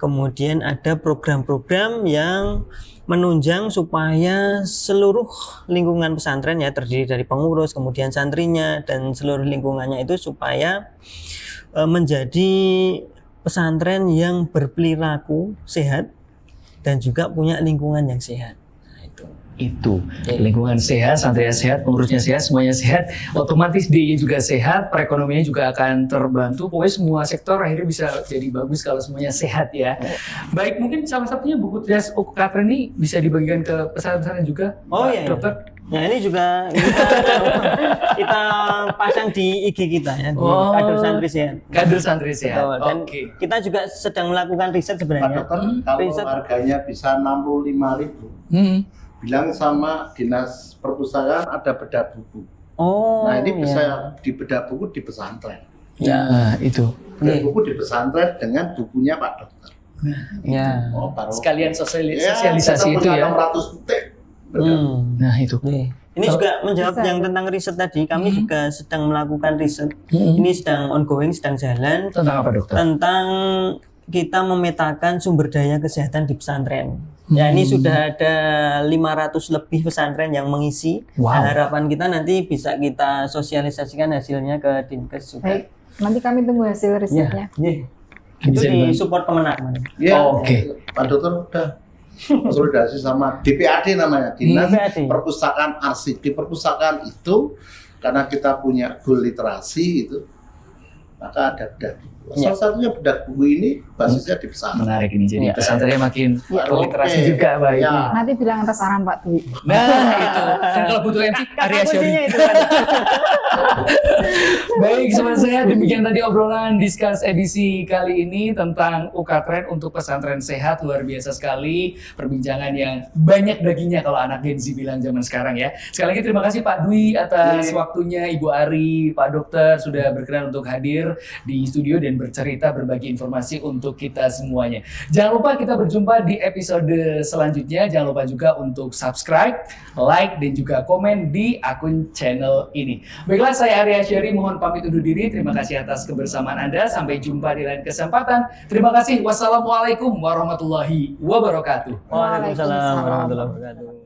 kemudian ada program-program yang menunjang supaya seluruh lingkungan pesantren ya terdiri dari pengurus, kemudian santrinya dan seluruh lingkungannya itu supaya menjadi pesantren yang berperilaku sehat dan juga punya lingkungan yang sehat. Nah, Itu lingkungan sehat, santrinya sehat, pengurusnya sehat, semuanya sehat, otomatis DIY juga sehat, perekonomiannya juga akan terbantu. Pokoknya semua sektor akhirnya bisa jadi bagus kalau semuanya sehat ya. Baik, mungkin salah satunya buku trias UKTREN ini bisa dibagikan ke pesantren juga. Oh Pak iya, Dokter. Nah ini juga kita pasang di IG kita ya, di Oh. kader santri sehat. Kader santri sehat. Betul. Dan Oke. kita juga sedang melakukan riset Pak sebenarnya. Dokter, kalau Riset. harganya bisa 65.000, bilang sama dinas perpustakaan ada bedah buku. Oh. Nah ini iya. bisa di bedah buku di pesantren. Ya, itu. Bedah buku di pesantren dengan bukunya Pak Dokter. Ya. Oh, baru. Sekalian Ya, sosialisasi kita itu punya ya. 600 titik. Bedah. Nah, itu. Nih. Ini juga menjawab Bisa. yang tentang riset tadi. Kami juga sedang melakukan riset. Ini sedang ongoing, sedang jalan Tentang apa, Dokter? tentang kita memetakan sumber daya kesehatan di pesantren. Ya ini sudah ada 500 lebih pesantren yang mengisi. Wow. Nah, harapan kita nanti bisa kita sosialisasikan hasilnya ke Dinkes juga. Baik, nanti kami tunggu hasil risetnya. Ya. Itu Bisa di dibantu. support Kemenak. Ya, Oh, oke. Pak Dokter udah konsolidasi sama DPAD namanya, Dinas DPAD. Perpustakaan Arsip. Di perpustakaan itu karena kita punya goal literasi itu, maka ada bedah. Salah satunya bedah buku ini basisnya di pesantren. Menarik ini, jadi Iya. pesantrennya makin literasi Oke. juga baik. Ya. Nanti bilang atas saran Pak Dwi. Nah itu, dan kalau butuh MC, Arya Syari. Kuncinya itu kan. Baik, sobat sehat, demikian tadi obrolan discuss edisi kali ini tentang Ukatren untuk pesantren sehat. Luar biasa sekali perbincangan yang banyak dagingnya kalau anak Gen Z bilang zaman sekarang ya. Sekali lagi terima kasih Pak Dwi atas waktunya, Ibu Ari, Pak Dokter sudah berkenan untuk hadir di studio dan bercerita, berbagi informasi untuk kita semuanya. Jangan lupa kita berjumpa di episode selanjutnya. Jangan lupa juga untuk subscribe, like, dan juga komen di akun channel ini. Baiklah, saya Arya Syari, mohon pamit undur diri. Terima kasih atas kebersamaan Anda. Sampai jumpa di lain kesempatan. Terima kasih. Wassalamualaikum warahmatullahi wabarakatuh. Waalaikumsalam warahmatullahi wabarakatuh.